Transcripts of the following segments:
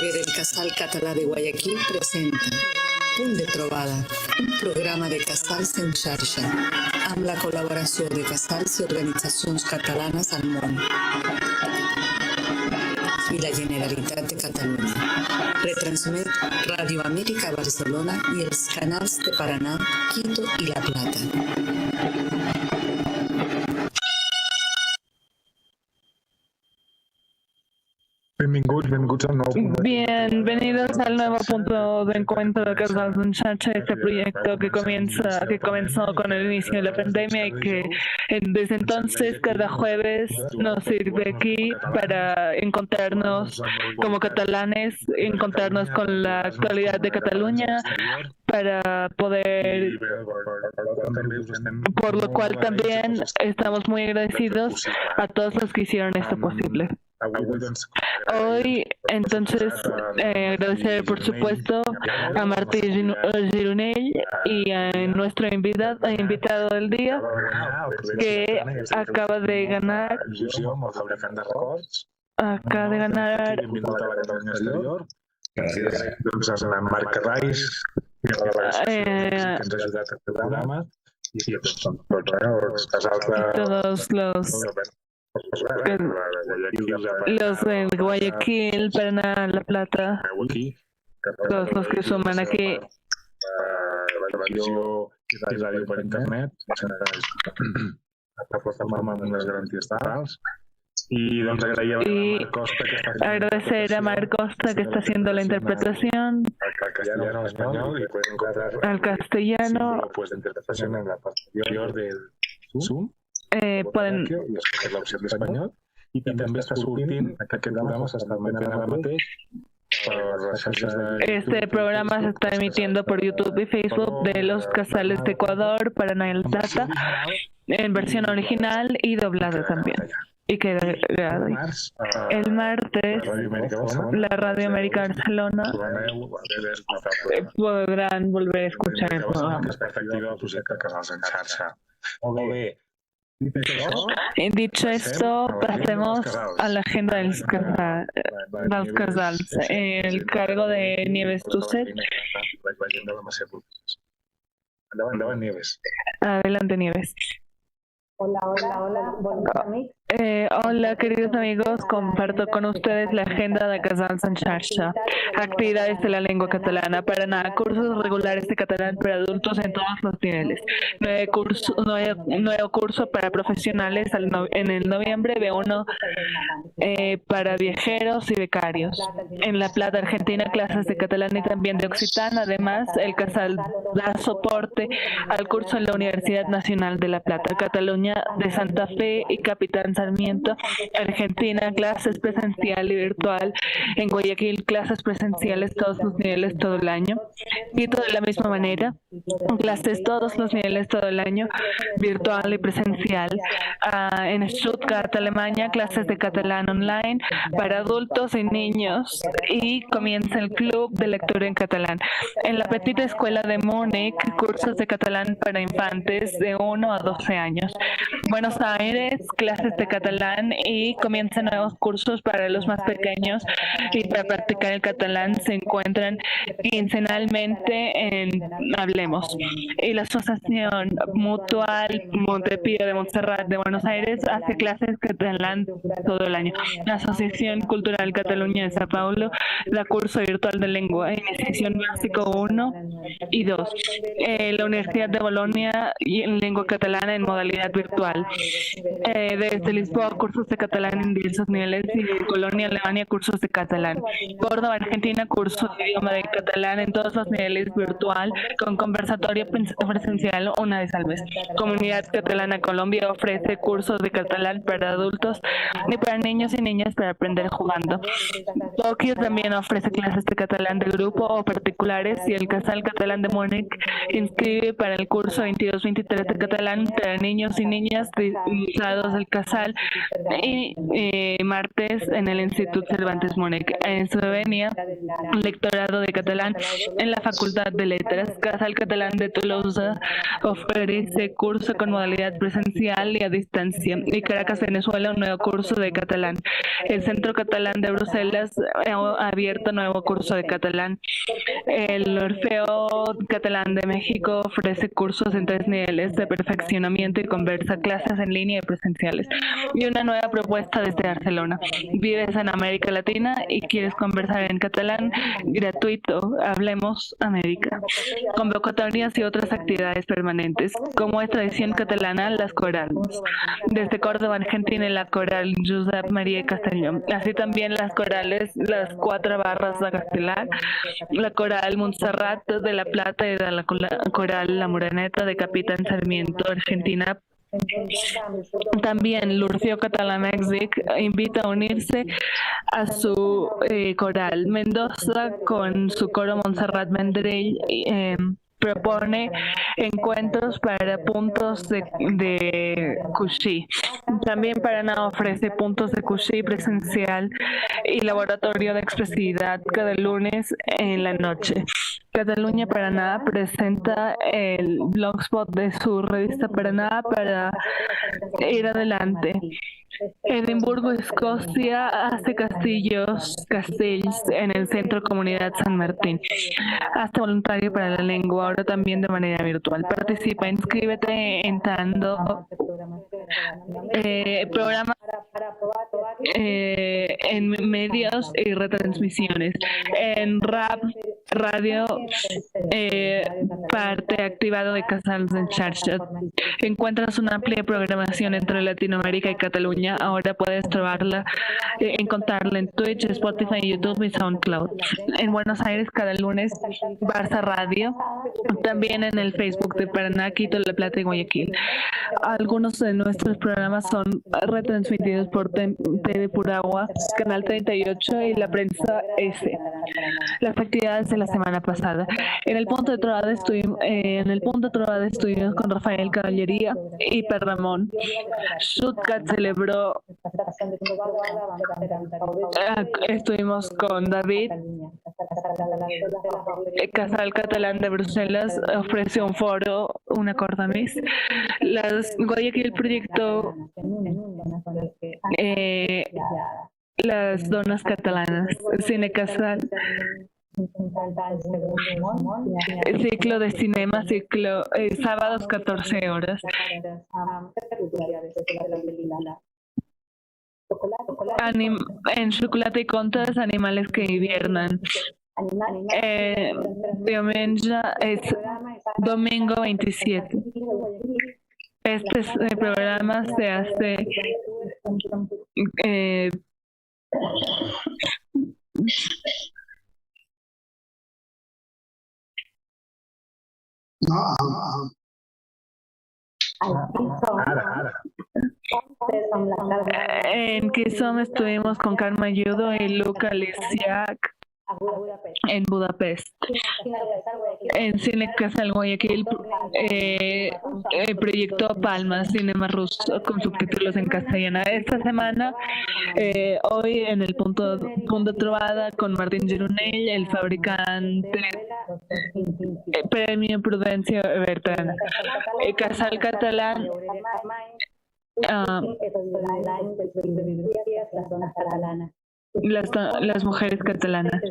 Server del Casal Català de Guayaquil presenta Punt de Trobada, un programa de casals en xarxa, amb la col·laboració de casals i organitzacions catalanes al món i la Generalitat de Catalunya. Retransmet Ràdio Amèrica Barcelona i els canals de Paraná, Quito i La Plata. Benvinguts al nou. Bienvenidos al nuevo punto de encuentro de Casals en Xarxa, este proyecto que comenzó con el inicio de la pandemia y que desde entonces cada jueves nos sirve aquí para encontrarnos como catalanes, encontrarnos con la actualidad de Cataluña, para poder, por lo cual también estamos muy agradecidos a todos los que hicieron esto posible. Hoy, entonces, agradecer por supuesto a Martí Gironell y a nuestro invitado del día, que acaba de ganar Gràcies a la Marc Carrais que ens ha ajudat a fer el programa i els casals los de Guayaquil, Paraná, La Plata, todos los que suman aquí. La ràdio per internet, la plataforma amb les garanties totals. Y agradecer a Marc Costa que está haciendo la interpretación al castellano. Pues interpretación en la parte inferior del Zoom. Pueden escoger la opció d'espanyol i també està sortint aquest programa s'està emetent ara mateix per les xarxes de... Este programa se está emitiendo por YouTube y Facebook de los casales de Ecuador, Paraná y La Plata, en versión original y doblada también. Y que el martes la Radio Amèrica Barcelona podrán volver a escuchar el programa. Dicho esto, pasemos a la agenda de los casals. El cargo de Nieves Tusset. Adelante, Nieves. Hola queridos amigos, comparto con ustedes la agenda de Casals en Xarxa. Actividades de la lengua catalana. Paraná, cursos regulares de catalán para adultos en todos los niveles. Nuevo curso para profesionales en el noviembre, B1 para viajeros y becarios. En La Plata, Argentina, clases de catalán y también de occitán. Además, el Casal da soporte al curso en la Universidad Nacional de La Plata, Cataluña de Santa Fe y Capitán Sarmiento. Argentina, clases presencial y virtual. En Guayaquil, clases presenciales todos los niveles todo el año. Quito de la misma manera, clases todos los niveles todo el año, virtual y presencial. En Stuttgart, Alemania, clases de catalán online para adultos y niños, y comienza el club de lectura en catalán. En la Petita Escuela de Múnich, cursos de catalán para infantes de 1 a 12 años. Buenos Aires, clases de catalán y comienzan nuevos cursos para los más pequeños y para practicar el catalán se encuentran quincenalmente en Hablemos. Y la Asociación Mutual Montepío de Montserrat de Buenos Aires hace clases catalán todo el año. La Asociación Cultural Cataluña de Sao Paulo da curso virtual de lengua, iniciación básico 1 y 2. La Universidad de Bolonia en lengua catalana en modalidad virtual. Desde Lisboa, cursos de catalán en diversos niveles, y en Colonia, Alemania, cursos de catalán. Córdoba, Argentina, cursos de idioma de catalán en todos los niveles virtual, con conversatorio presencial una vez al mes. Comunidad Catalana Colombia ofrece cursos de catalán para adultos y para niños y niñas para aprender jugando. Tokio también ofrece clases de catalán de grupo o particulares, y el Casal Catalán de Múnich inscribe para el curso 22-23 de catalán para niños y niñas del Casal Nacional y martes en el Institut Cervantes Mònec. En Eslovenia, lectorado de catalán en la Facultad de Letras. Casal Catalán de Tolosa ofrece curso con modalidad presencial y a distancia. Y Caracas, Venezuela, un nuevo curso de catalán. El Centro Catalán de Bruselas ha abierto nuevo curso de catalán. El Orfeo Catalán de México ofrece cursos en 3 niveles de perfeccionamiento y conversa, clases en línea y presenciales. Y una nueva propuesta desde Barcelona. ¿Vives en América Latina y quieres conversar en catalán? Gratuito, Hablemos América. Convocatorias y otras actividades permanentes. Como es tradición catalana, las corales. Desde Córdoba, Argentina, la coral Josep María Castellón. Así también las corales, las 4 barras de Castelar, la coral Montserrat de La Plata y la coral La Moreneta de Capitán Sarmiento, Argentina. También l'Orfeó Català Mèxic invita a unirse a su coral. Mendoza, con su coro Montserrat Vendrell, propone encuentros para puntos de cuxí. También Paraná ofrece puntos de cuxí presencial y laboratorio de expresividad cada lunes en la noche. Cataluña Paraná presenta el blogspot de su revista Paraná para ir adelante. Edimburgo, Escocia, hace castells en el Centro Comunidad San Martín. Hazte voluntario para la lengua, ahora también de manera virtual. Participa, inscríbete entrando programas en medios y retransmisiones. En RAP Radio, parte activado de Casals en Xarxa. Encuentras una amplia programación entre Latinoamérica y Cataluña. Ahora puedes encontrarla en Twitch, Spotify, YouTube y SoundCloud. En Buenos Aires, cada lunes, Barça Radio. También en el Facebook de Paraná, Quito, La Plata y Guayaquil. Algunos de nuestros programas son retransmitidos por TV Puragua, Canal 38 y La Prensa S. Las actividades de la semana pasada. En el punto de trovada estuvimos con Rafael Caballería y Per Ramón. Stuttgart celebró. Estuvimos con David. Casal Catalán de Bruselas ofrece un foro, una cordamis. Guayaquil proyectó las donas catalanas, Cine Casal, ciclo de cinema, sábados 14 horas. En Chocolate y Contes, animales que hibernan. Domingo 27. Este programa se hace en Kizom estuvimos con Karma Yudo y Luca Lisiak en Budapest. En Cine Casal Guayaquil proyectó Palmas, Cinema Ruso, con subtítulos en castellano. Esta semana, hoy en el punto Trovada con Martín Girunell, el fabricante, Premio Prudencio Bertrana. Casal Catalán, las mujeres catalanas.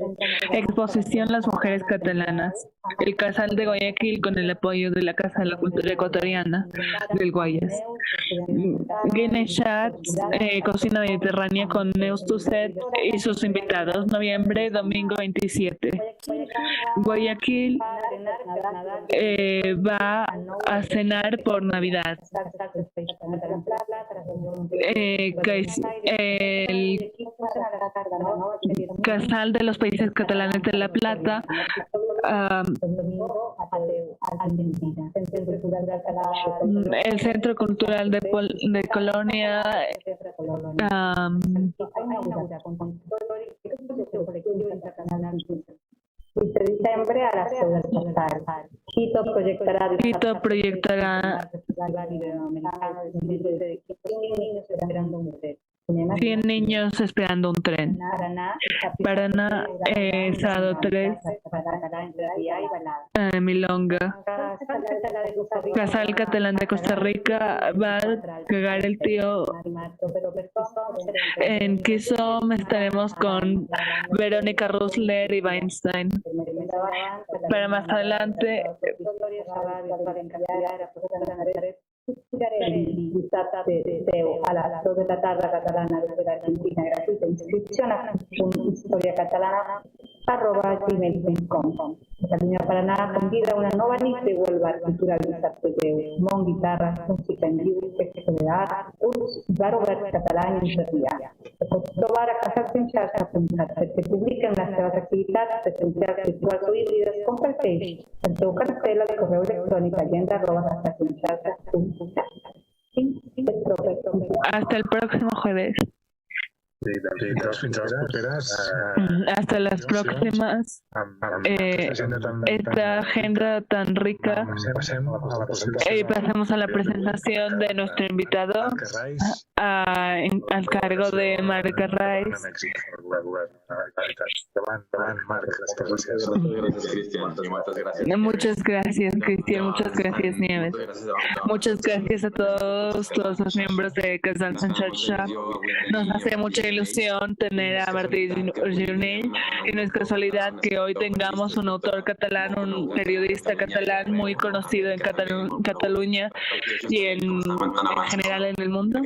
Exposición Las mujeres catalanas. El Casal de Guayaquil con el apoyo de la Casa de la Cultura Ecuatoriana del Guayas. Guinness Chats, Cocina Mediterránea con Neus Tusset y sus invitados. Noviembre, domingo 27. Guayaquil va a cenar por Navidad. El Casal de los Países Catalanes de La Plata, el Centro Cultural de Colonia, diciembre a las 6 de la tarde. Quito proyectará niños esperando un tren. 100 niños esperando un tren. Paraná, sábado 3, Milonga. Casal Catalán de Costa Rica va a cagar el tío. En Kisom estaremos con Verónica Rusler y Weinstein. Para más adelante, a las 2 de la tarde catalana desde la Argentina, gratuita inscripción a historiacatalana@gmail.com. Catalunya Paraná convida a una nova nit de Huelva cultural dissabte de món, guitarres, música en viu, festa d'art, ús, bar obert català i interrià. Se pot trobar a casalsenxarxa.cat perquè publiquen les seves activitats presencials, virtuals o híbrides. Comparteix el teu cartel al correu electrònic agenda@casalsenxarxa.cat. hasta el próximo jueves. Hasta las próximas. Esta agenda tan rica. Pasamos a la presentación de nuestro invitado al cargo de Marc Arraiz. Muchas gracias, Cristian. Muchas gracias, Nieves. Muchas gracias a todos los miembros de Casal Senxarxa. Nos hace mucha ilusión tener a Martí Gironell y no es casualidad que hoy tengamos un autor catalán, un periodista catalán muy conocido en Cataluña y en general en el mundo.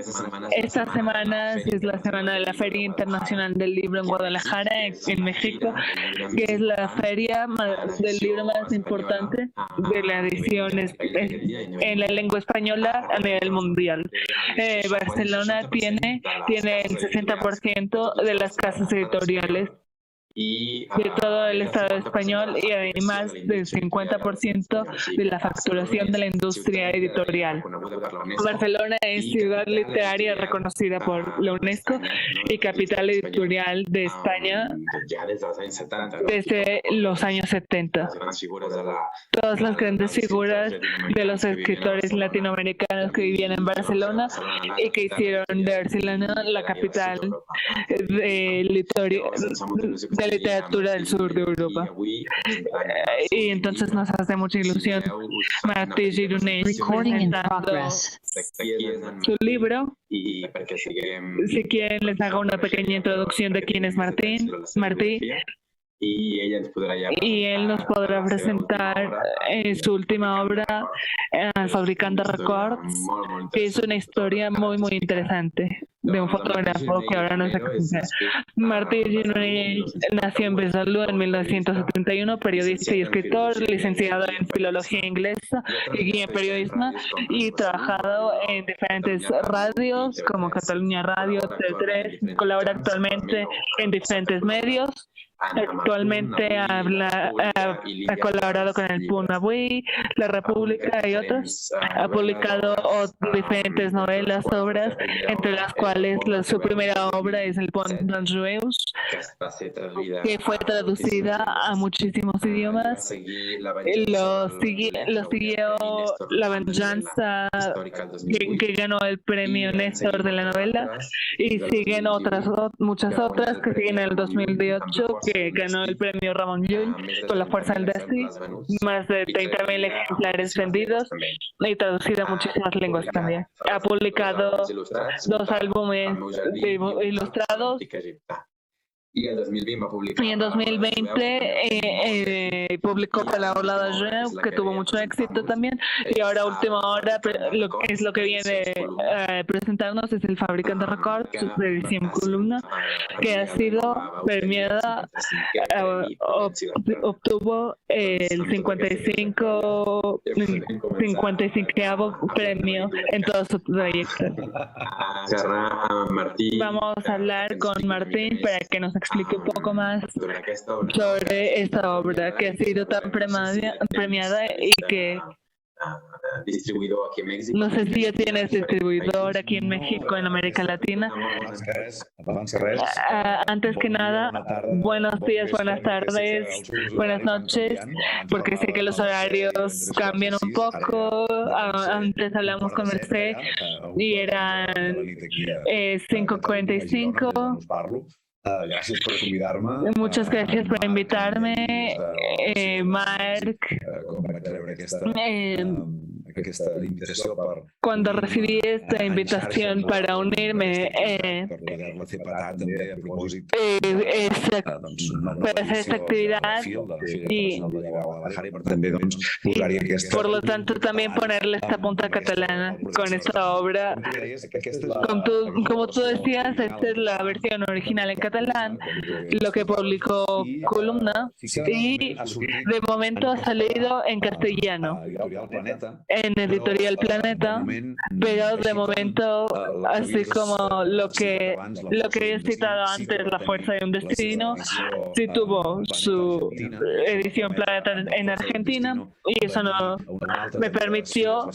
Esta semana es la semana de la Feria Internacional del Libro en Guadalajara, en México, que es la feria del libro más importante de la edición en la lengua española a nivel mundial. Barcelona tiene el 60% de las casas editoriales de todo el Estado español y además del 50% de la facturación de la industria editorial. Barcelona es ciudad literaria reconocida por la UNESCO y capital editorial de España desde los años 70. Todas las grandes figuras de los escritores latinoamericanos que vivían en Barcelona y que hicieron de Barcelona la capital de literatura del sur de Europa. Y entonces nos hace mucha ilusión Martí Gironell presentando su libro. Si quieren les hago una pequeña introducción de quién es Martí. Y él nos podrá presentar su última obra, Fabricando Records, que es una historia muy muy interesante de un fotógrafo que ahora no sé cómo se llama. Martí Gironell nació en Besalú en 1971, periodista y escritor, licenciado en Filología Inglesa y guía en periodismo, y trabajado en diferentes radios como Catalunya Radio, T3, colabora actualmente en diferentes medios. Actualmente ha colaborado con el Punt Avui, La República y otros. Ha publicado diferentes novelas, obras, entre las cuales su primera obra es El Pont dels Jueus, que fue traducida a muchísimos idiomas. Lo siguió La Venganza, que ganó el premio Néstor de la novela, y siguen muchas otras que siguen en el 2018, que ganó el premio Ramon Llull con La Fuerza del Destí, más de 30.000 ejemplares vendidos y traducido a muchísimas lenguas también. Ha publicado 2 álbumes ilustrados. Y en 2020 publicó Palabra de que tuvo mucho éxito también, y ahora última hora lo que viene a presentarnos es el Fabricando Records, su edición columna, que ha sido premiada, obtuvo el 55º premio en todo su trayecto. Vamos a hablar con Martín para que nos explique un poco más sobre esta obra que ha sido tan premiada y que distribuidor aquí en México. No sé si ya tienes distribuidor aquí en México, en América Latina. Antes que nada, buenos días, buenas tardes, buenas noches, porque sé que los horarios cambian un poco. Antes hablamos con Merced y eran 5:45. Gràcies per convidar-me. Muchas gracias por invitarme, Marc. Com vaig rebre aquesta invitació per... Cuando recibí esta invitación para unirme per poder-la fer petar també a propòsit para hacer esta actividad y por lo tanto también ponerle esta punta catalana con esta obra. Como tú decías, esta es la versión original en catalán, lo que publicó Columna, y de momento ha salido en castellano en Editorial Planeta, pero de momento, así como lo que he citado antes, La fuerza de un destino, sí tuvo su edición Planeta en Argentina, y eso no me permitió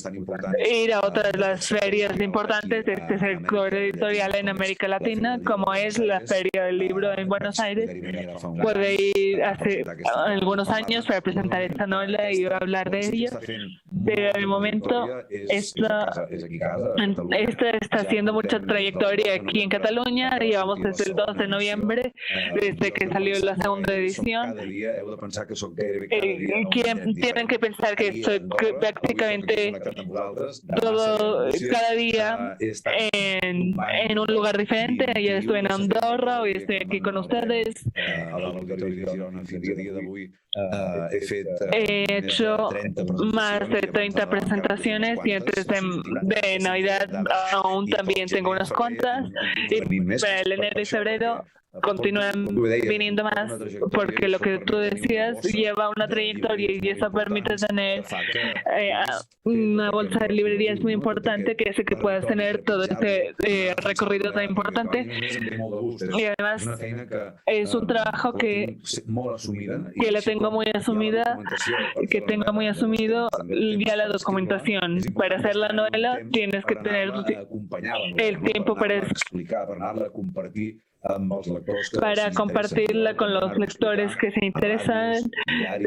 ir a otras de las ferias importantes de este sector editorial en América Latina, como es la Feria del Libro en Buenos Aires. Pude ir hace algunos años para presentar esta novela y hablar de ella, pero de momento esta está haciendo mucha trayectoria aquí en Cataluña. Llevamos desde el 2 de noviembre, desde que salió la segunda edición. Tienen que pensar que estoy prácticamente cada día en un lugar diferente. Ayer estuve en Andorra, hoy estoy aquí con ustedes. He hecho más de 30 presentaciones y antes de Navidad aún también tengo unas cuantas, y para el enero y febrero continúan viniendo más, porque lo que tú decías lleva una trayectoria y eso permite tener una bolsa de librerías muy importante, que hace que puedas tener todo este recorrido tan importante, y además es un trabajo que la tengo muy asumida, que tengo muy asumido ya la documentación. Para hacer la novela tienes que tener el tiempo para compartirla con los lectores que se interesan,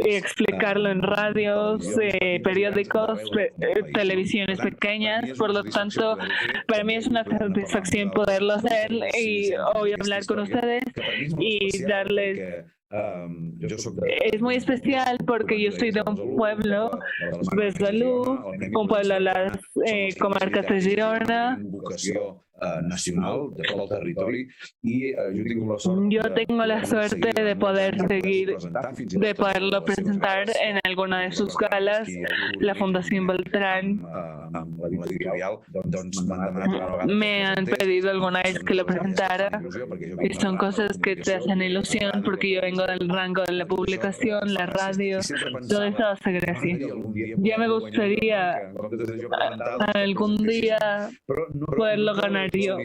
explicarlo en radios, periódicos, televisiones pequeñas. Por lo tanto, para mí es una satisfacción poderlo hacer y hoy hablar con ustedes y darles... Es muy especial porque yo soy de un pueblo, Besalú, un pueblo de las comarcas de Girona. Nacional de tot el territori, i yo tengo la suerte de poder seguir, de poderlo presentar en alguna de sus galas. La Fundación Beltrán me han pedido alguna vez que lo presentara, y son cosas que te hacen ilusión porque yo vengo del rango de la publicación, la radio, todo eso hace gracia. Ya me gustaría algún día poderlo ganar yo.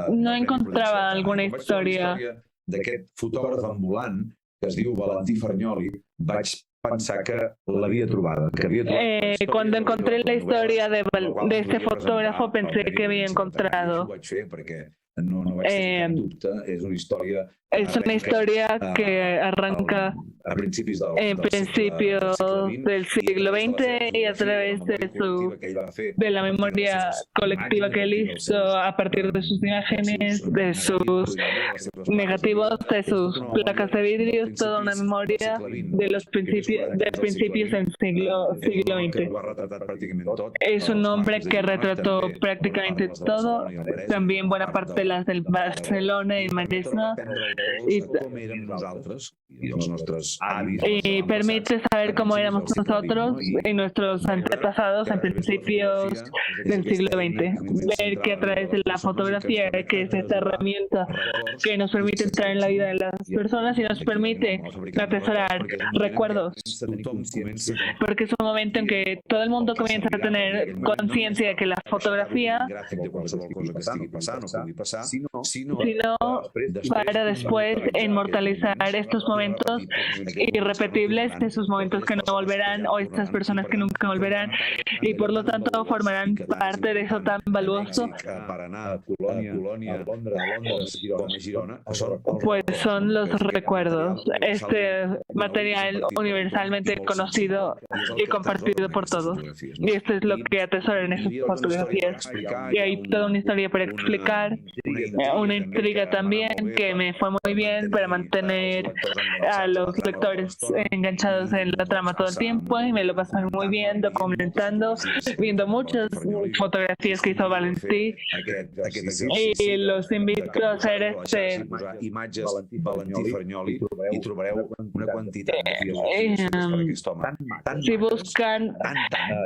No encontraba alguna historia d'aquest fotògraf ambulant que es diu Valentí Fernyoli. Vaig pensar que l'havia trobada. Cuando encontré la historia de este fotógrafo pensé que había encontrado. Es una historia que arranca en principios del siglo XX y a través de la memoria colectiva que él hizo a partir de sus imágenes, de sus negativos, de sus placas de vidrio, toda una memoria de los principios del siglo XX. Es un hombre que retrató prácticamente todo, también buena parte de las del Barcelona y Maresme, y permite saber cómo éramos nosotros y nuestros antepasados en principios del siglo XX. Ver que a través de la fotografía, que es esta herramienta que nos permite entrar en la vida de las personas y nos permite atesorar recuerdos, porque es un momento en que todo el mundo comienza a tener conciencia de que la fotografía sino para después inmortalizar estos momentos irrepetibles, esos momentos que no volverán o estas personas que nunca volverán, y por lo tanto formarán parte de eso tan valuoso. Pues son los recuerdos, este material universalmente conocido y compartido por todos. Y esto es lo que atesoran esas fotografías. Y hay toda una historia para explicar, una intriga también que me fue muy bien para mantener a los lectores enganchados en la trama todo el tiempo, y me lo pasan muy bien documentando, viendo muchas fotografías que hizo Valentí, y los invito a hacer si buscan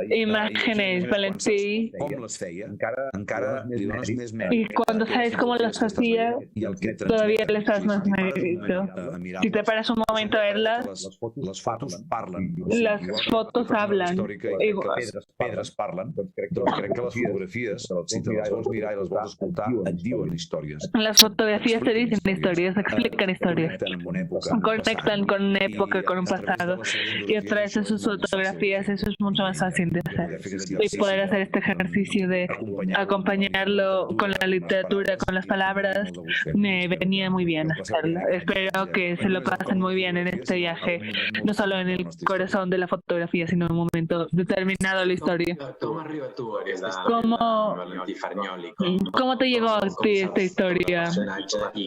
imágenes Valentí, y cuando sabes cómo las hacía, todavía les das más mérito. Si te paras un momento a verlas, las fotos hablan. Pedres parlen, doncs crec que les fotografies, si te les vols mirar i les vols escoltar, et diuen històries. Las fotografías te dicen historias, explican historias, conectan con una época, con un pasado, y a través de sus fotografías eso es mucho más fácil de hacer. Y poder hacer este ejercicio de acompañarlo con la literatura, con las palabras, me venía muy bien hacerlo. Espero que se lo pasen muy bien en este viaje, no solo en el corazón de la fotografía, sino en un momento determinado de la historia. ¿Cómo te llegó a ti esta historia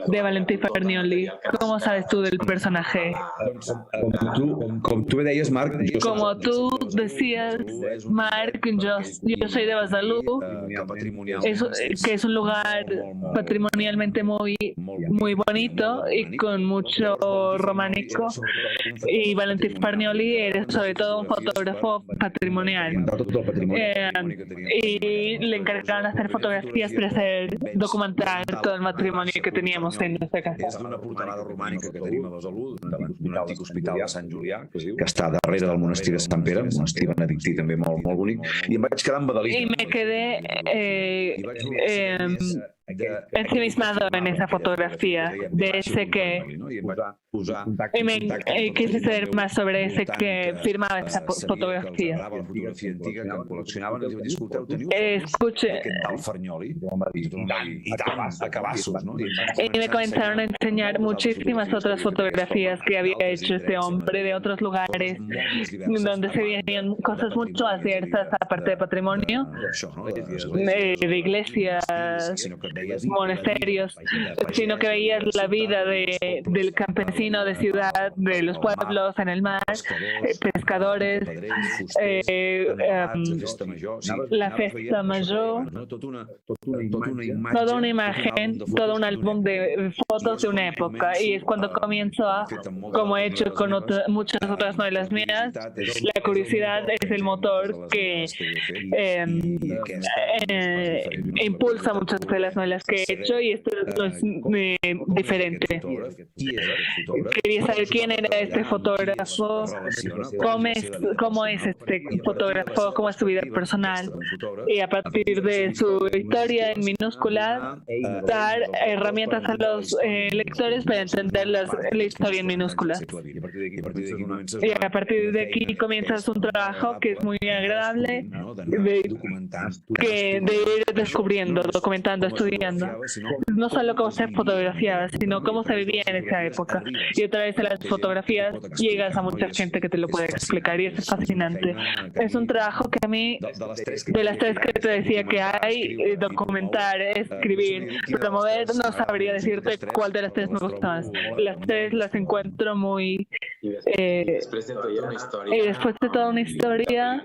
de Valentí Fernioli? ¿Cómo sabes tú del personaje? Com tu deies, Marc, como tú decías, Marc, yo soy de Besalú, que es un lugar patrimonialmente muy bonito y con mucho románico, y Valentí Fernioli era sobre todo un fotógrafo patrimonial, y le encargaron hacer fotografías para documentar todo el matrimonio que teníamos en nuestra casa. És d'una portalada romànica que tenim a Besalú, d'un antic hospital de Sant Julià, que està darrere del monestir de Sant Pere, un monestir benedictí també molt bonic, i em vaig quedar embadalit. Y me quedé ensimismado en esa fotografía de ese que y quise saber más sobre ese que firmaba esa fotografía. Escuché y me comenzaron a enseñar muchísimas otras fotografías que había hecho este hombre de otros lugares donde se veían cosas mucho más diversas aparte de patrimonio, de iglesias, monasterios, sino que veías la vida del campesino de ciudad, de los pueblos en el mar, pescadores, la festa mayor, toda una imagen, todo un álbum de fotos de una época, y es cuando comienzo como he hecho con muchas otras novelas mías, la curiosidad es el motor que impulsa muchas de las novelas que he hecho, y esto no es diferente. Quería saber quién era este fotógrafo, cómo es este fotógrafo, cómo es su vida personal, y a partir de su historia en minúscula, dar herramientas a los lectores para entender la historia en minúsculas. Y a partir de aquí comienzas un trabajo que es muy agradable de ir descubriendo, documentando, estudiando, no solo cómo se fotografiaba, sino cómo se vivía en esa época. Y a través de las fotografías llegas a mucha gente que te lo puede explicar, y eso es fascinante. Es un trabajo que a mí, de las tres que te decía que hay, documentar, escribir, promover, no sabría decirte cuál de las tres me gusta más. Las tres las encuentro muy... y después de toda una historia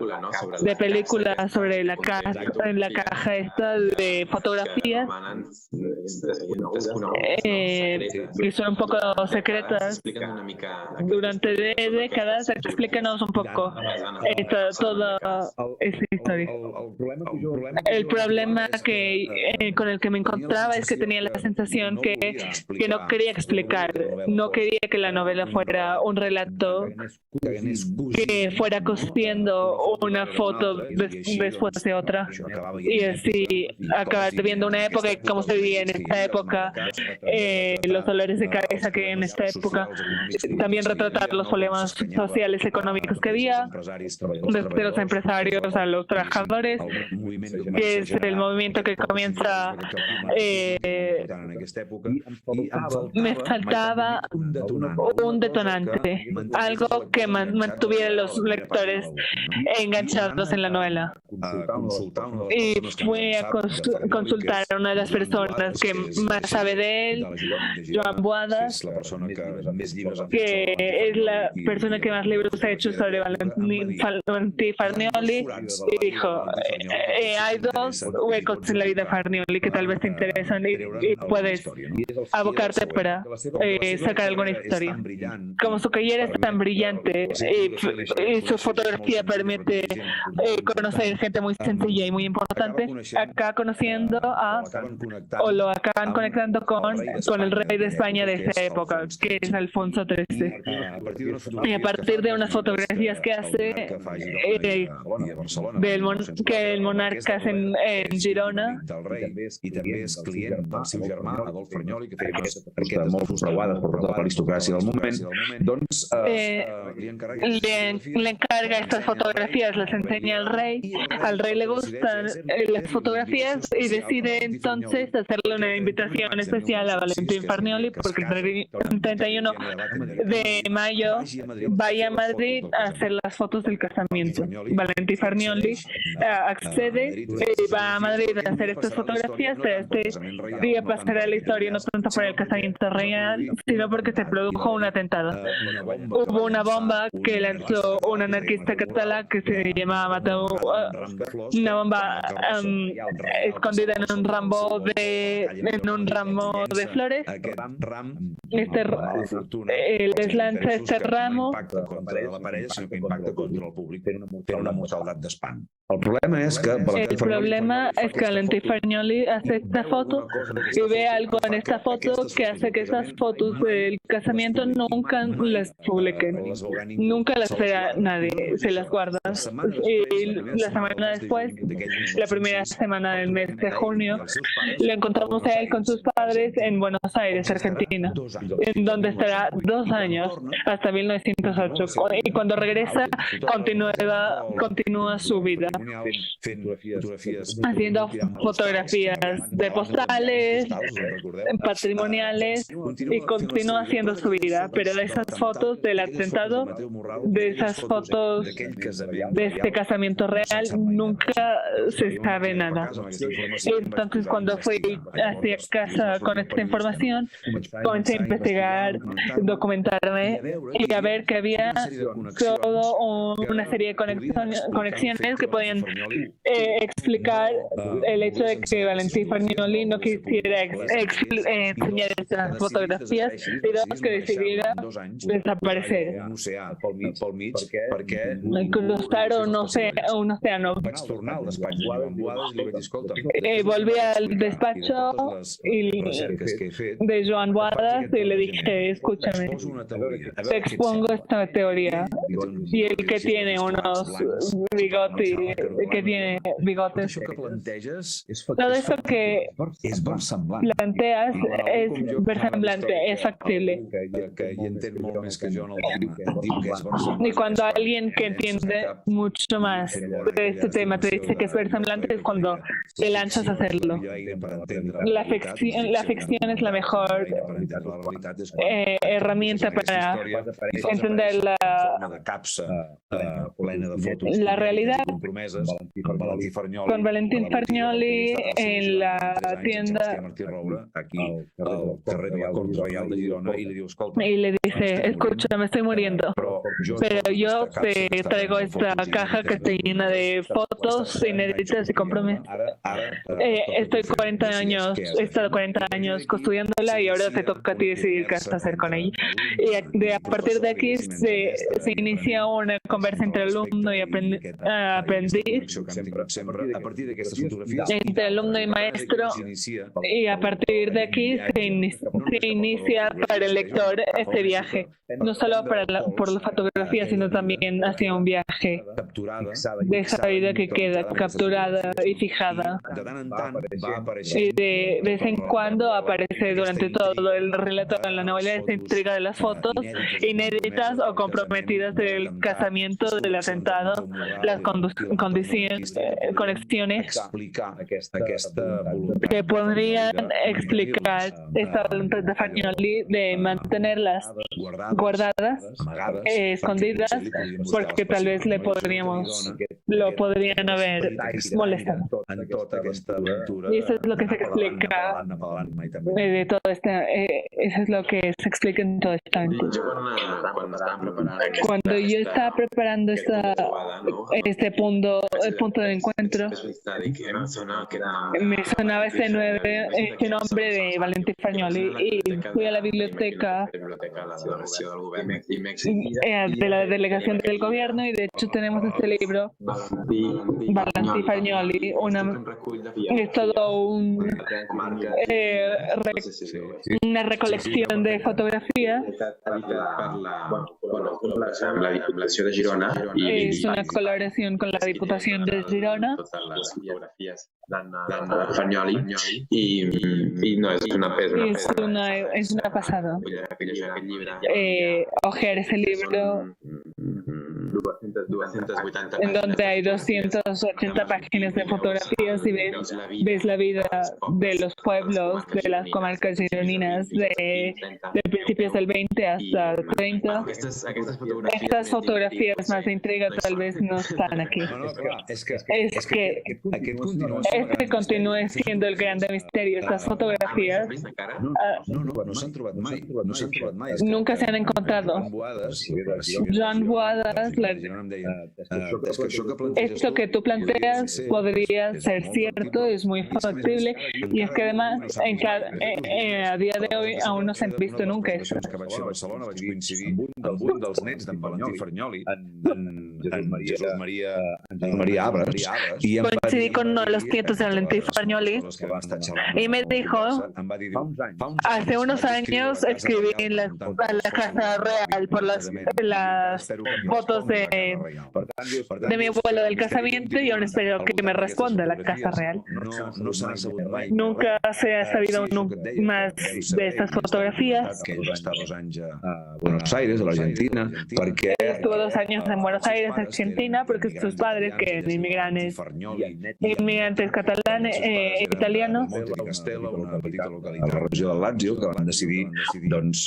de película sobre la caja esta de fotografías, y son un poco secretas. Durante décadas, explícanos un poco toda esa historia. El problema con el que me encontraba es que tenía la sensación que no quería explicar, no quería que la novela fuera un relató que fuera cosiendo una foto después de otra y así acabar viendo una época y cómo se vivía en esta época, los dolores de cabeza que en esta época, también retratar los problemas sociales, económicos que había, desde los empresarios a los trabajadores, que es el movimiento que comienza. Me faltaba un detonante, algo que mantuviera a los lectores enganchados en la novela. Y fui a consultar a una de las personas que más sabe de él, Joan Boadas, que es la persona que más libros ha hecho sobre Valentí Farnioli, y dijo, hay dos huecos en la vida de Farnioli que tal vez te interesan y puedes abocarte para sacar alguna historia. Como su carrera es tan brillante y su fotografía permite conocer gente muy sencilla y muy importante, acá conociendo o lo acaban conectando con el rey de España de esa época, que es Alfonso XIII. Y a partir de unas fotografías que hace que el monarca hace en Girona, i també és client del seu germà Adolf Farnioli, que feia unes arquetes molt conservades per tota l'aristocràcia del moment, doncs le encarga estas fotografías, las enseña al rey le gustan las fotografías y decide entonces hacerle una invitación especial a Valentín Farnioli porque el 31 de mayo vaya a Madrid a hacer las fotos del casamiento. Valentín Farnioli accede y va a Madrid a hacer estas fotografías, pero este día pasará la historia no tanto por el casamiento real, sino porque se produjo un atentado. Hubo una bomba que lanzó un anarquista catalán que se llamaba Mateu, una bomba escondida en un ramo de flores. Les lanza este ramo. El problema es que Valentí Farnioli hace esta foto y ve algo en esta foto que hace que esas fotos del casamiento nunca las publiquen, nunca las vea nadie, se las guarda. Y la semana después, la primera semana del mes de junio, lo encontramos a él con sus padres en Buenos Aires, Argentina, en donde estará 2 años, hasta 1908. Y cuando regresa, continúa su vida, haciendo fotografías de postales, patrimoniales, y continúa haciendo su vida. Pero de esas fotos del atentado, de esas fotos de este casamiento real, nunca se sabe nada. Entonces, cuando fui hacia casa con esta información, comencé a investigar, documentarme y a ver que había todo una serie de conexiones que podían explicar el hecho de que Valentín Farnioli no quisiera enseñar estas fotografías, sino que decidiera desaparecer, cruzar un océano. Volví al despacho de Joan Boadas y le dije, escúchame, te expongo esta teoría, y el que tiene unos bigotes, todo eso que planteas es versemblante, es factible. Y cuando alguien que entiende mucho más de este tema te dice que es versemblante, es cuando te lanzas a hacerlo. La ficción es la mejor herramienta para entender la realidad. Con Valentín Farnioli en la tienda y le dice, escucha, me estoy muriendo, pero yo te traigo esta caja que está llena de fotos inéditas y compromisos. He estado 40 años custodiándola y ahora te toca a ti decidir qué vas a hacer con ella. Y a partir de aquí se inicia una conversa entre alumno y aprendiz, entre alumno y maestro, y Y a partir de aquí se inicia para el lector este viaje, no solo por la fotografía, sino también hacia un viaje de esa vida que queda capturada y fijada. Y de vez en cuando aparece durante todo el relato de la novela esta intriga de las fotos inéditas o comprometidas del casamiento, del atentado, las conexiones que podrían explicar esta voluntad de Fagnoli de mantenerlas guardadas, escondidas, porque tal vez lo podrían haber molestado. Y eso es lo que se explica de todo eso es lo que se explica en todo esto. Cuando yo estaba preparando este punto de encuentro, me sonaba este nombre de Valentín Fagnoli y fui a la biblioteca de la delegación del gobierno, y de hecho tenemos este libro, Valentín Fagnoli, es todo una recolección de fotografías. La Diputació de Girona es una colaboración con la Diputación de Girona. Fagnoli y no es una pasada. Ojear ese libro en donde hay 280 páginas de fotografías y ves la vida de los pueblos de las comarcas gironinas de principios del 20 hasta 30. Estas fotografías más de intriga tal vez no están aquí. Es que este continúe siendo el gran misterio. Estas fotografías nunca se han encontrado. Joan Boadas, esto que tú planteas podría ser cierto, es muy factible, y es que además a día de hoy aún no se han visto nunca eso. Coincidí con uno de los nietos de Valentín Fagnoli y me dijo, hace unos años escribí a la Casa Real por las fotos de mi abuelo del casamiento, y aún espero que me responda la Casa Real. Nunca se ha sabido más de estas fotografías. Buenos Aires, de l'Argentina, perquè estuvo 2 años en Buenos Aires, Argentina, porque sus padres, que eran inmigrantes catalanes, italianos, a la regió del Lazio, que van decidir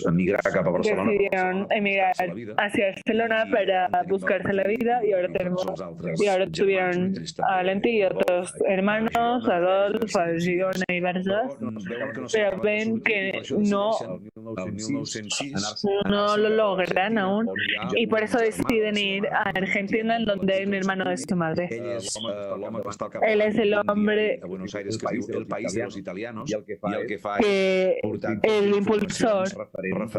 emigrar cap a Barcelona. Decidieron emigrar hacia Barcelona para buscarse la vida, y ahora tuvieron a Valentín y otros hermanos, Adolfo, a Girona y Verges, pero ven que no lo logran aún, y por eso deciden ir a Argentina, en donde hay un hermano de su madre. Él es el hombre, el impulsor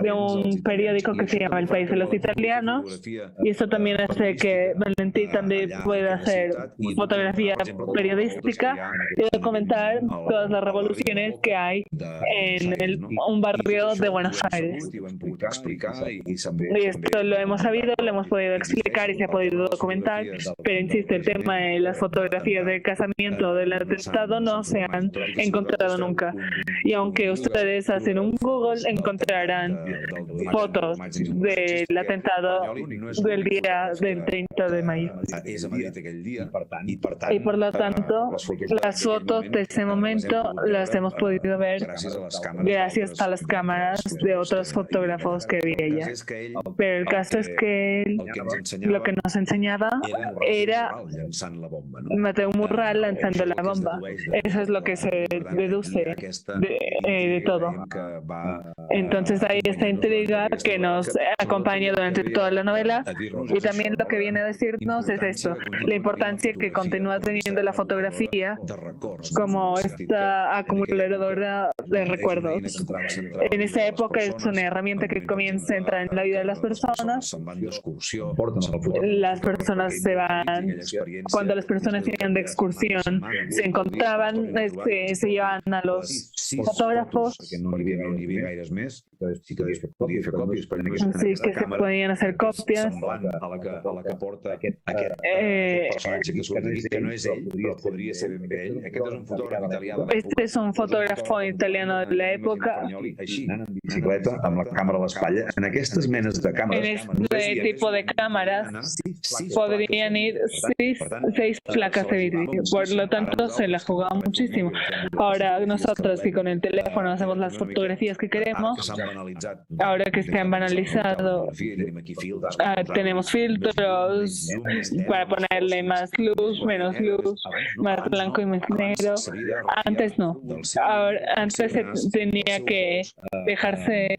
de un periódico que se llama El País de los Italianos, y eso también hace que Valentín también pueda hacer fotografía periodística y documentar todas las revoluciones que hay en un barrio de Buenos Aires. Y esto lo hemos sabido, lo hemos podido explicar y se ha podido documentar, pero insisto, el tema de las fotografías del casamiento del atentado no se han encontrado nunca. Y aunque ustedes hacen un Google, encontrarán fotos del atentado del día del 30 de mayo. Y por lo tanto, las fotos de ese momento las hemos podido ver gracias a las cámaras de otros fotógrafos que vi ella. Pero el caso es que él, lo que nos enseñaba era Mateo Murral lanzando la bomba. Eso es lo que se deduce de todo. Entonces hay esta intriga que nos acompaña durante toda la novela, y también lo que viene a decirnos es esto, la importancia que continúa teniendo la fotografía como esta acumuladora de recuerdos. En esa época es una herramienta que comienza a entrar en la vida de las personas. Las personas se van, cuando las personas iban de excursión, se encontraban, se llevaban a los fotógrafos. Así que se podían hacer copias. Este es un fotógrafo italiano de la época. Bicicleta amb la càmera a l'espatlla. En aquestes menes de càmeres... En este tipo de cámaras podrían ir 6 placas de vidrio. Por lo tanto, se la jugaba muchísimo. Ahora nosotros que con el teléfono hacemos las fotografías que queremos, ahora que se han banalizado, tenemos filtros para ponerle más luz, menos luz, más blanco y más negro. Antes no. Ahora, antes se tenía que dejarse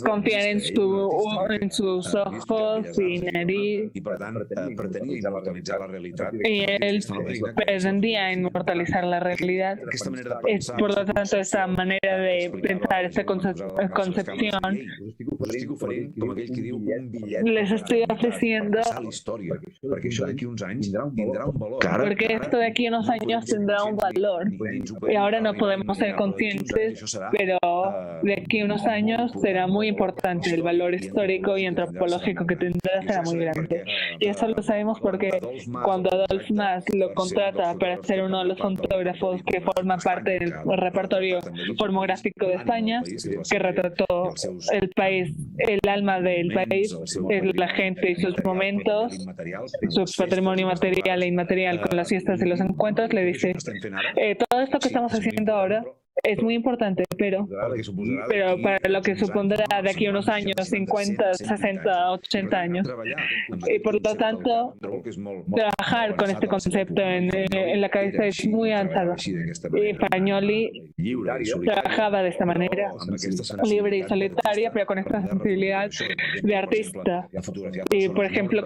confiar en sus ojos y nariz, y él pretendía inmortalizar la realidad. Por lo tanto, esa manera de pensar, esta concepción, les estoy ofreciendo, porque esto de aquí a unos años tendrá un valor, y ahora no podemos ser conscientes, pero de aquí a unos años será muy importante. El valor histórico y antropológico que tendrá será muy grande, y eso lo sabemos porque cuando Adolf Maas lo contrata para ser uno de los fotógrafos que forman parte del repertorio formográfico de España, que retrató el país, el alma del país, la gente y sus momentos, su patrimonio material e inmaterial con las fiestas y los encuentros, le dice, todo esto que estamos haciendo ahora es muy importante, pero para lo que supondrá de aquí a unos años, 50, 60, 80 años. Y por lo tanto, trabajar con este concepto en la cabeza es muy avanzado. Y Fagnoli trabajaba de esta manera, libre y solitaria, pero con esta sensibilidad de artista. Y por ejemplo,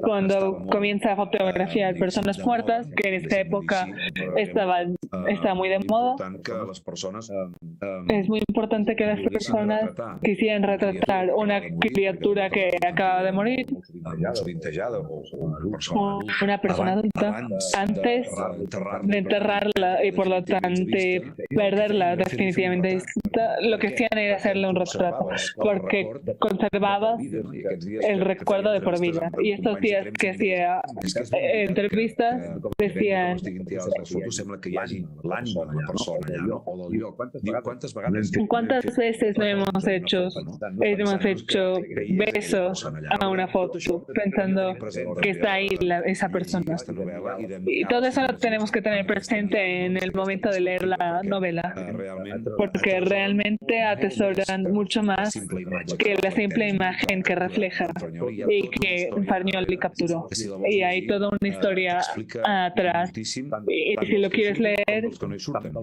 cuando comienza a fotografiar personas muertas, que en esta época estaba muy de moda, es muy importante que las personas quisieran retratar una criatura que acaba de morir, o una persona adulta, antes de enterrarla y por lo tanto perderla definitivamente. Lo que hacían era hacerle un retrato, porque conservaba el recuerdo de por vida. Y estos días que hacía entrevistas decían, ¿cuántas veces no hemos hecho besos a una foto pensando que está ahí esa persona? Y todo eso lo tenemos que tener presente en el momento de leer la novela, porque realmente atesoran mucho más que la simple imagen que refleja y que Fagnoli capturó. Y hay toda una historia atrás. Y si lo quieres leer,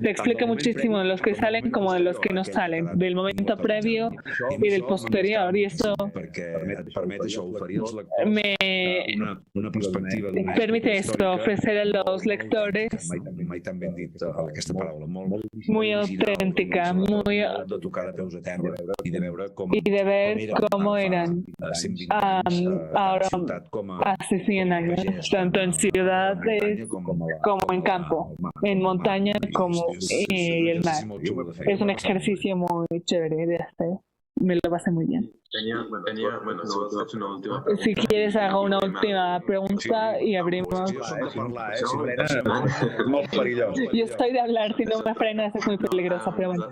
te explica muchísimo de los que salen como de los que no salen, del momento previo y del posterior, y eso me permite esto, ofrecer a los lectores muy auténtica, y de ver cómo eran ahora hace 100 años, tanto en ciudades como en campo, en montaña como en el mar. Es un ejercicio muy chévere de hacer. Me lo pasé muy bien. Si quieres, hago una última pregunta y abrimos. Yo estoy de hablar, si no me frenas es muy peligroso, pero bueno.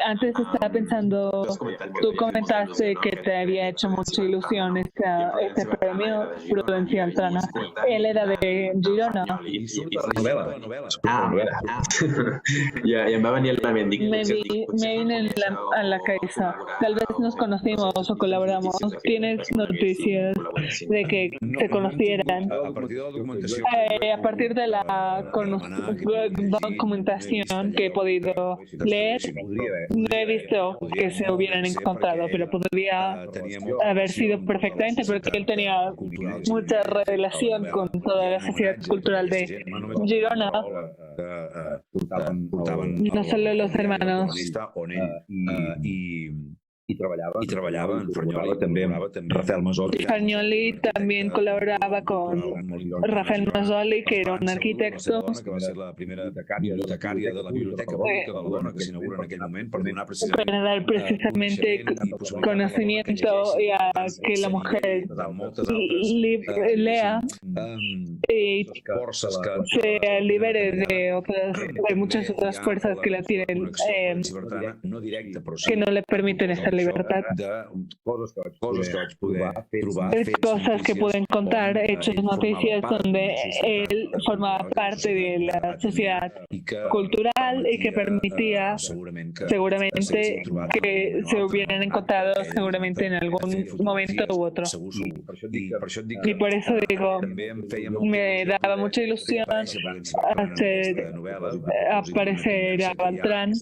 Antes estaba pensando, tú comentaste que te había hecho mucha ilusión este premio Prudencial Trana. Él era de Girona. Ya em va venir a la ment. Me vine a la cabeza. Tal vez nos conocimos o colaboramos, ¿tienes noticias de que se conocieran? A partir de la documentació... A partir de la documentación que he podido leer, no he visto que se hubieran encontrado, pero podría haber sido perfectamente porque él tenía mucha relación con toda la sociedad cultural de Girona, no solo los hermanos. I treballava en Farnyoli, també amb Rafael Masoli. Farnyoli también colaboraba con Rafael Masoli, que era un arquitecto. Que va ser la primera bibliotecària de la Biblioteca Pública de la Dona que s'inaugura en aquell moment per donar precisament para dar precisamente conocimiento y a que la mujer lea y se libere de muchas otras fuerzas que la tienen, que no le permiten esa libertad. Cosas que pueden contar, hechos, noticias donde él formaba parte de la sociedad cultural y que permitía seguramente que se hubieran encontrado seguramente en algún momento u otro. Y por eso digo, me daba mucha ilusión hacer aparecer a Beltrán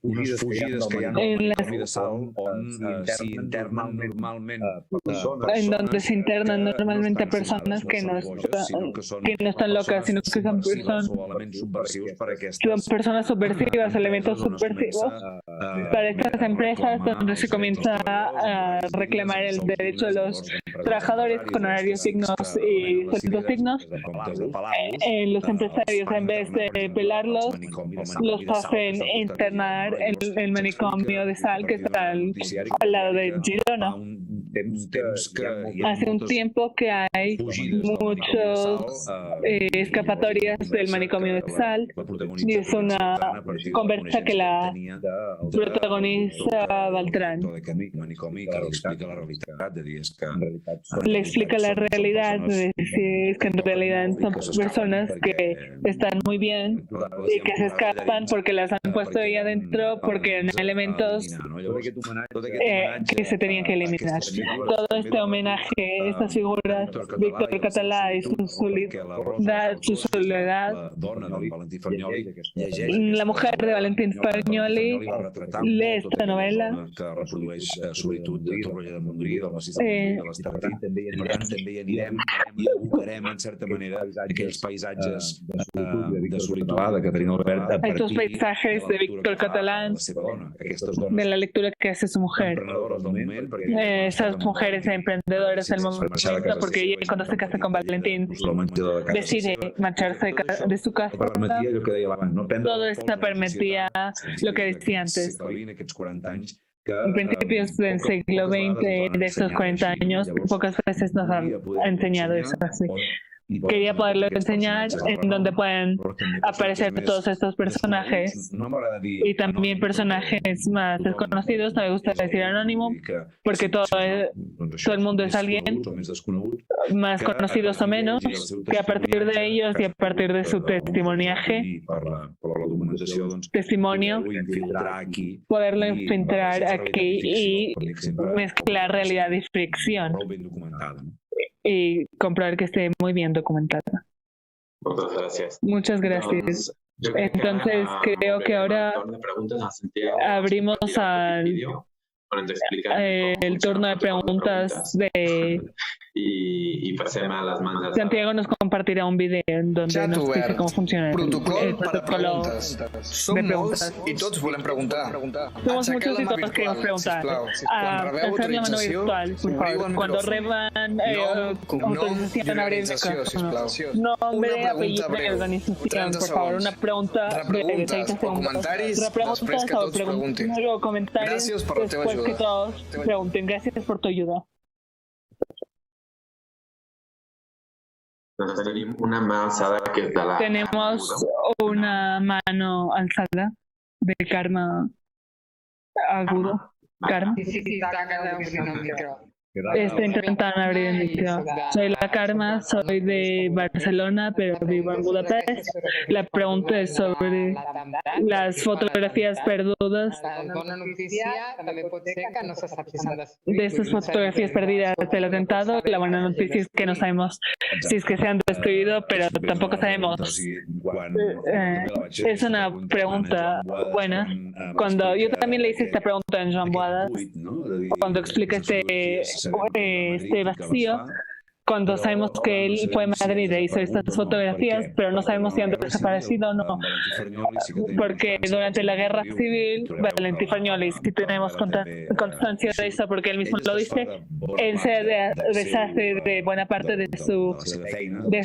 unes fugides que hi ha en al camí de Salt on s'hi internen normalment en donde se internan normalmente personas que no están locas, sino que son personas subversivas, elementos subversivos para estas empresas donde se comienza a reclamar el derecho de los trabajadores con horarios dignos y sueldos dignos. Los empresarios, en vez de pelarlos, los hacen internar en el manicomio de Salt, que está al lado de Girona. Hace un tiempo que hay muchas escapatorias del manicomio de Salt y es una conversa que la protagoniza Beltrán. Le explica la realidad de decir es que en realidad son personas que están muy bien y que se escapan porque las han puesto ahí adentro porque eran elementos que se tenían que eliminar. Todo este homenaje, estas figuras, Víctor Català y su soledad, la mujer de Valentín Farnyoli lee esta novela. En certa manera, aquells paisatges de solitud que tenim Albert. Estos paisajes de Víctor Català, de la lectura que hace su mujer. Esas mujeres emprendedoras del momento, porque ella cuando se casa con Valentín decide marcharse de su casa. Todo esto permitía lo que decía antes. En principios del siglo XX, de estos 40 años, pocas veces nos han enseñado eso así. Quería poderlo enseñar en donde pueden aparecer todos estos personajes y también personajes más desconocidos. No me gusta decir anónimo porque todo el mundo es alguien, más conocidos o menos, que a partir de ellos y a partir de su testimonio, poderlo infiltrar aquí y mezclar realidad y ficción y comprobar que esté muy bien documentada. Muchas gracias. Muchas gracias. Entonces creo que ahora abrimos el turno de preguntas de y passem a les mans dels... Santiago nos compartirá un video en donde nos dice cómo funciona el protocolo Som molts i tots volem preguntar. Somos muchos y todos queremos preguntar. Alzar la mano virtual, por favor. Cuando reban autorización a abrir micrófono. Nombre, apellido y organización, por favor. Una pregunta breve, 30 segundos. Repreguntas o preguntas. Luego comentarios después que todos pregunten. Gracias por tu ayuda. Tenim una mà alçada que és de la... Tenemos una mano alzada de Karma Agudo. Karma. Sí, saca el micro. Estoy intentando abrir el micro. Soy la Karma, soy de Barcelona, pero vivo en Budapest. La pregunta es sobre las fotografías perdudas. De estas fotografías perdidas del atentado, la buena noticia es que no sabemos si es que se han destruido, pero tampoco sabemos. Es una pregunta buena. Cuando yo también le hice esta pregunta a Joan Boadas, cuando explica este vacío, cuando sabemos que él fue a Madrid e hizo estas fotografías, pero no sabemos si han desaparecido o no. Porque durante la guerra civil, Valentí Farnioli, si tenemos constancia de eso, porque él mismo lo dice, él se deshace de buena parte de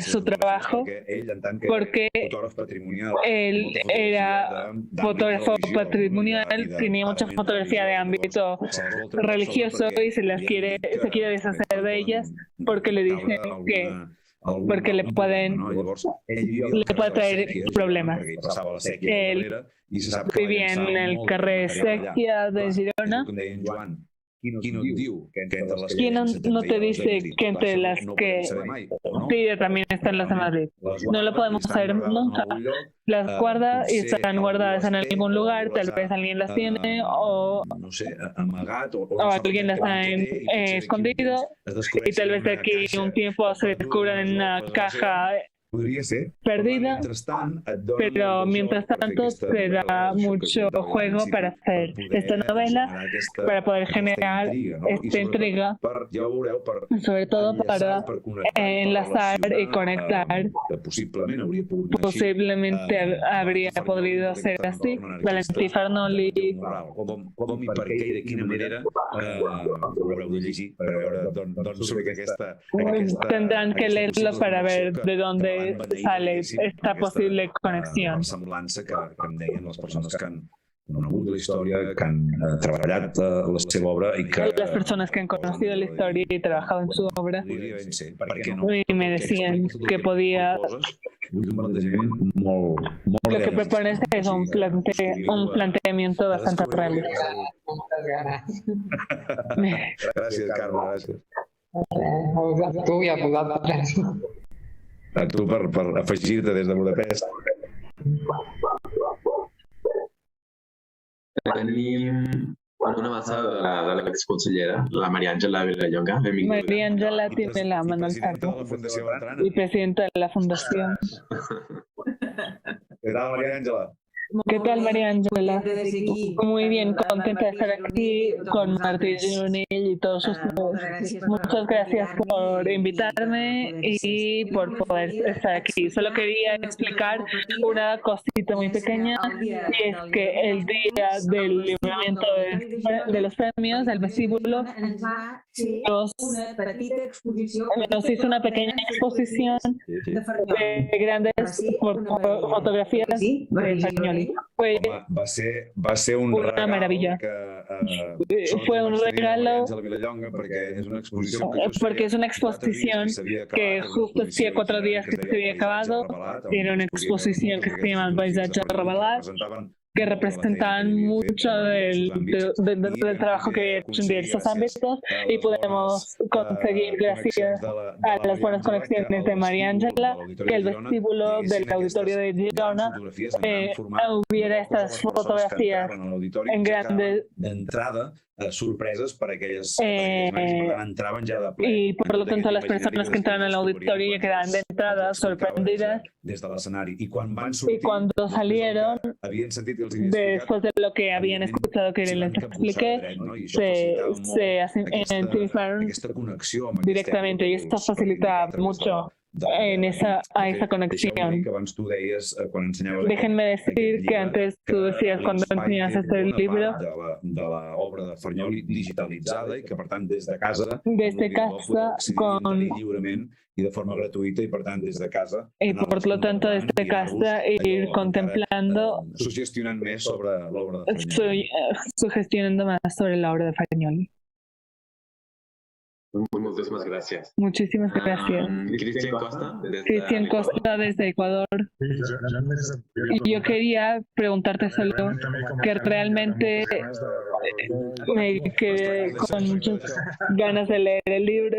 su trabajo, porque él era fotógrafo patrimonial, tenía mucha fotografía de ámbito religioso y se quiere deshacer de ellas, porque le dicen porque le puede traer problemas. Él vivía en el carrer Sèquia de Girona. ¿Quién no te dice que entre las que pide también están las de Madrid? No lo podemos saber nunca. Las guarda y están guardadas en algún lugar, tal vez alguien las tiene o alguien las ha escondido y tal vez de aquí un tiempo se descubran en una caja perdida, pero mientras tanto te da mucho juego para hacer esta novela, para poder generar esta intriga, sobre todo para enlazar y conectar. Posiblemente habría podido ser así. Valentí Farnioli tendrán que leerlo para ver de dónde sale esta posible conexión. Les persones que han conegut la història, que han treballat la seva obra i que... Las personas que han conocido la historia y trabajado en su obra y me decían que podía... Lo que propones es un planteamiento bastante realista. Gràcies, Carme, gràcies. A tu i a vosaltres. A tu per afegir-te des de Budapest. Tenim una avançada de l'exconsellera, la Maria Àngela Vilallonga. María Ángela tiene la mano al cargo y presidenta de la fundación. ¿Qué tal, María Ángela? ¿Qué tal, María Ángela? Muy bien, contenta de estar aquí con Martí Gironell y todos ustedes. Muchas gracias por invitarme y por poder estar aquí. Solo quería explicar una cosita muy pequeña, y es que el día del libramiento de los premios, el vestíbulo nos hizo una pequeña exposición de grandes fotografías de Farnioli. Va ser una maravilla. Fue un regalo porque es una exposición que justo hacía 4 días que se había acabado. Era una exposición que se llama El paisatge revelat, que representaban mucho del trabajo que había hecho en diversos ámbitos, y podemos conseguir, gracias a las buenas conexiones de María Ángela, que el vestíbulo del auditorio de Girona hubiera estas fotografías en grandes sorpreses para aquellas que entraban ya de ple. Y por lo tanto las personas que entraron al auditorio ya quedaban de entrada sorprendidas. Des de l'escenari. Y cuando salieron, después de lo que habían escuchado que les expliqué, se ensimismaron directamente, y esto facilita mucho a esa conexión. Déjenme decir que antes tú decías, cuando enseñas este libro, de la obra de Farnioli digitalitzada, i que per tant des de casa con lliurement i de forma gratuïta, i per tant des de casa y por lo tanto desde casa ir contemplando, sugestionant més sobre l'obra de Farnioli. Sugestionando más sobre la obra de Farnioli. Muchísimas gracias. Muchísimas gracias. Cristian Costa desde Ecuador. Yo quería preguntarte solo que realmente me quedé con muchas ganas de leer el libro.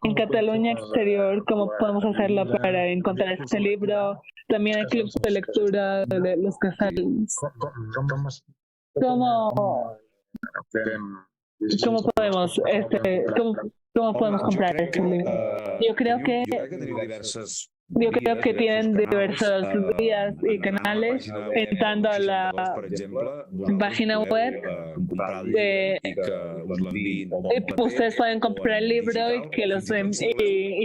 En Cataluña Exterior, ¿cómo podemos hacerlo para encontrar este libro? También hay clubes de lectura de los casals. ¿Cómo podemos comprar este libro? Yo creo que tienen diversos vías y canales, entrando a la página web. Ustedes pueden comprar el libro y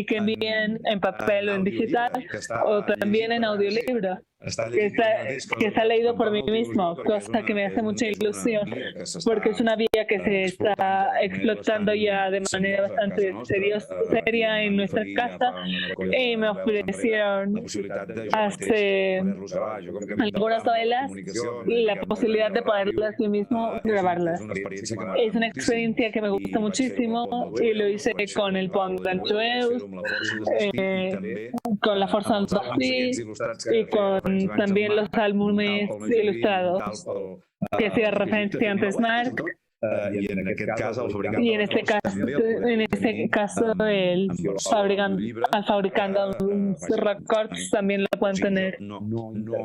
que envíen en papel o en digital, o también en audiolibro, que está leído por mí mismo, cosa que me hace mucha ilusión, porque es una vía que se está explotando ya de manera bastante seria en nuestra casa, y me ofrecieron hace algunas novelas la posibilidad de poderlas yo mismo grabarlas. Es una experiencia que me gusta muchísimo, y lo hice con el Pont d'Anjoueus, con la Força del Destí y con también los álbumes ilustrados que hacía referencia antes Marc. I en aquest cas el fabricant y en este caso el fabricando records también lo pueden tener. No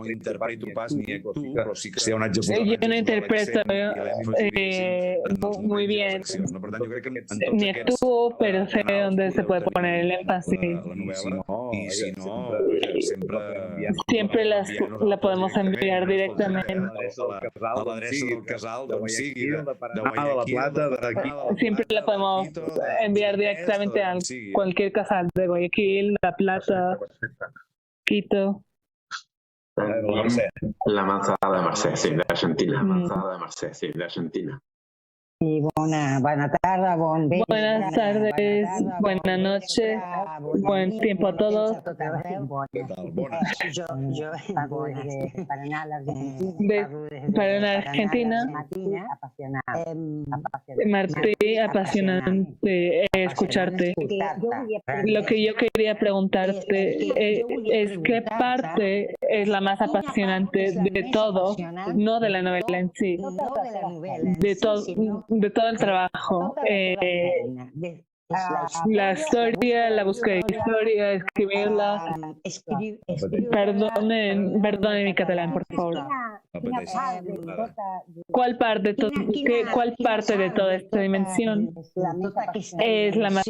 interpreto pas ni actuo, però sí que sea una execució. Yo no interpreto muy bien ni actúo, pero sé dónde se puede poner el énfasis. I si no, siempre la podemos enviar directamente a l'adreça del casal, d'on sigui, de La Plata, d'aquí. siempre la podemos enviar directamente a cualquier casal de Guayaquil, La Plata, Quito. La manzana de Mercè, sí, d'Argentina. Manzana de Mercè, sí, d'Argentina. Y buena tarde, Buenas tardes, buenas noches, buen tiempo a todos. Yo parlo de Paraná, Paraná, Argentina. Martí, apasionante escucharte. Lo que yo quería preguntarte es qué parte es la más apasionante de todo, no de la novela en sí, de todo el trabajo. La historia, la búsqueda de historia, escribirla. Perdone mi catalán, por favor. ¿Cuál parte de toda esta dimensión es la más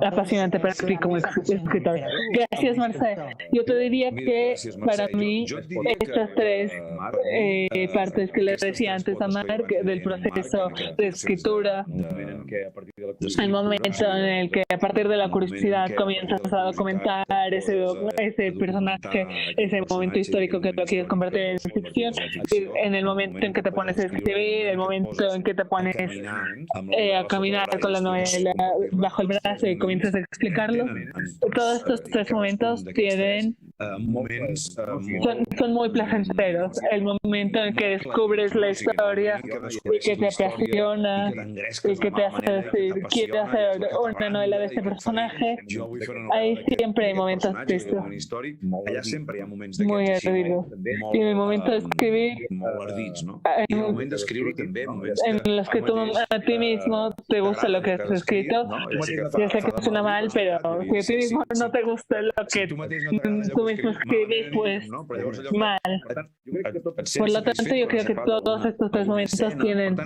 apasionante para ti como escritor? Gracias, Mercè. Yo te diría que para mí estas tres partes que le decía antes a Marc del proceso de escritura, el momento en el que a partir de la curiosidad comienzas a documentar ese personaje, ese momento histórico que lo quieres convertir en ficción, en el momento en que te pones a escribir, el momento en que te pones a caminar con la novela bajo el brazo y comienzas a explicarlo. Todos estos tres momentos son muy placenteros. El momento en que descubres la historia y que te apasiona y que te hace decir, quiero hacer una novela de este personaje. Ahí siempre hay momentos tristes, muy ardidos. Y en el momento de escribir, en los que tú a ti mismo te gusta lo que has escrito, ya sé que suena mal, pero si a ti mismo no te gusta lo que tú mismo escribís, pues mal. Por lo tanto, yo creo que todos estos tres momentos tienen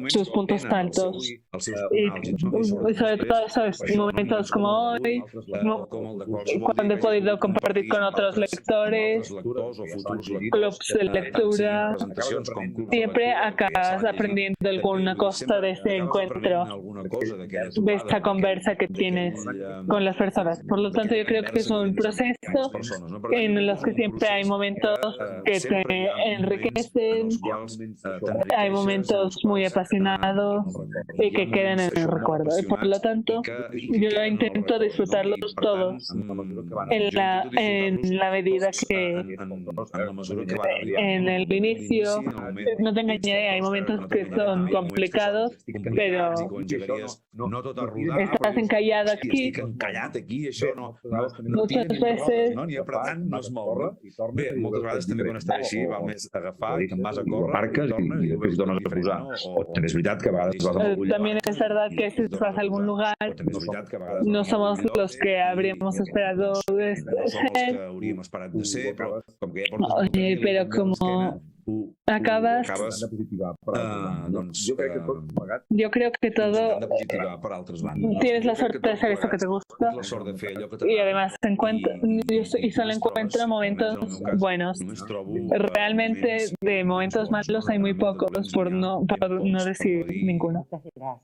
sus puntos altos. Y sobre todo esos momentos como hoy, cuando he podido compartir con otros lectores, clubs de lectura, siempre acabas aprendiendo alguna cosa de este encuentro, de esta conversa que tienes con las personas. Por lo tanto, yo creo que es un proceso en los que siempre hay momentos que te enriquecen, hay momentos muy apasionados y que quedan en el recuerdo. Y por lo tanto, yo intento disfrutarlos todos en la medida que en el inicio, no te engañaré, hay momentos que son complicados, pero estás encallado aquí. Muchas veces veces... No n'hi ha per tant, no es mou. Bé, moltes vegades també quan estàs així val més agafar i te'n vas a córrer, parques i després tornes a posar. O també és veritat que a vegades vas amb También es verdad que si vas a algún lugar, no somos los que habríamos esperado de ser. Oye, pero como acabas, yo creo que todo tienes la suerte de hacer eso que te gusta y además y solo encuentro momentos buenos. Realmente de momentos malos hay muy pocos, por no decir ninguno.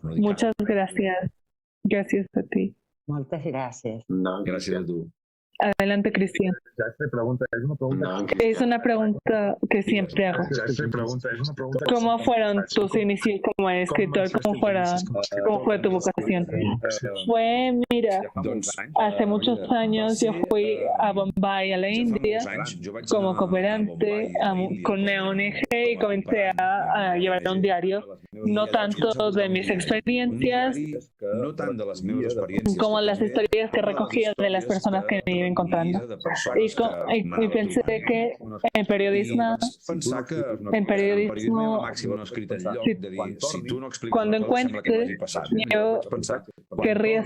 Muchas gracias. Gracias a ti. Moltes gràcies. No, Gràcies a tu. Adelante, Cristian. Es una pregunta que siempre hago. ¿Cómo fueron tus inicios como escritor? ¿Cómo fue tu vocación? Mira, hace muchos años yo fui a Bombay, a la India, como cooperante con una ONG y comencé a llevar un diario, no tanto de mis experiencias, como las historias que recogía de las personas que me iba encontrando. Y pensé que en periodismo, cuando encuentre, yo querría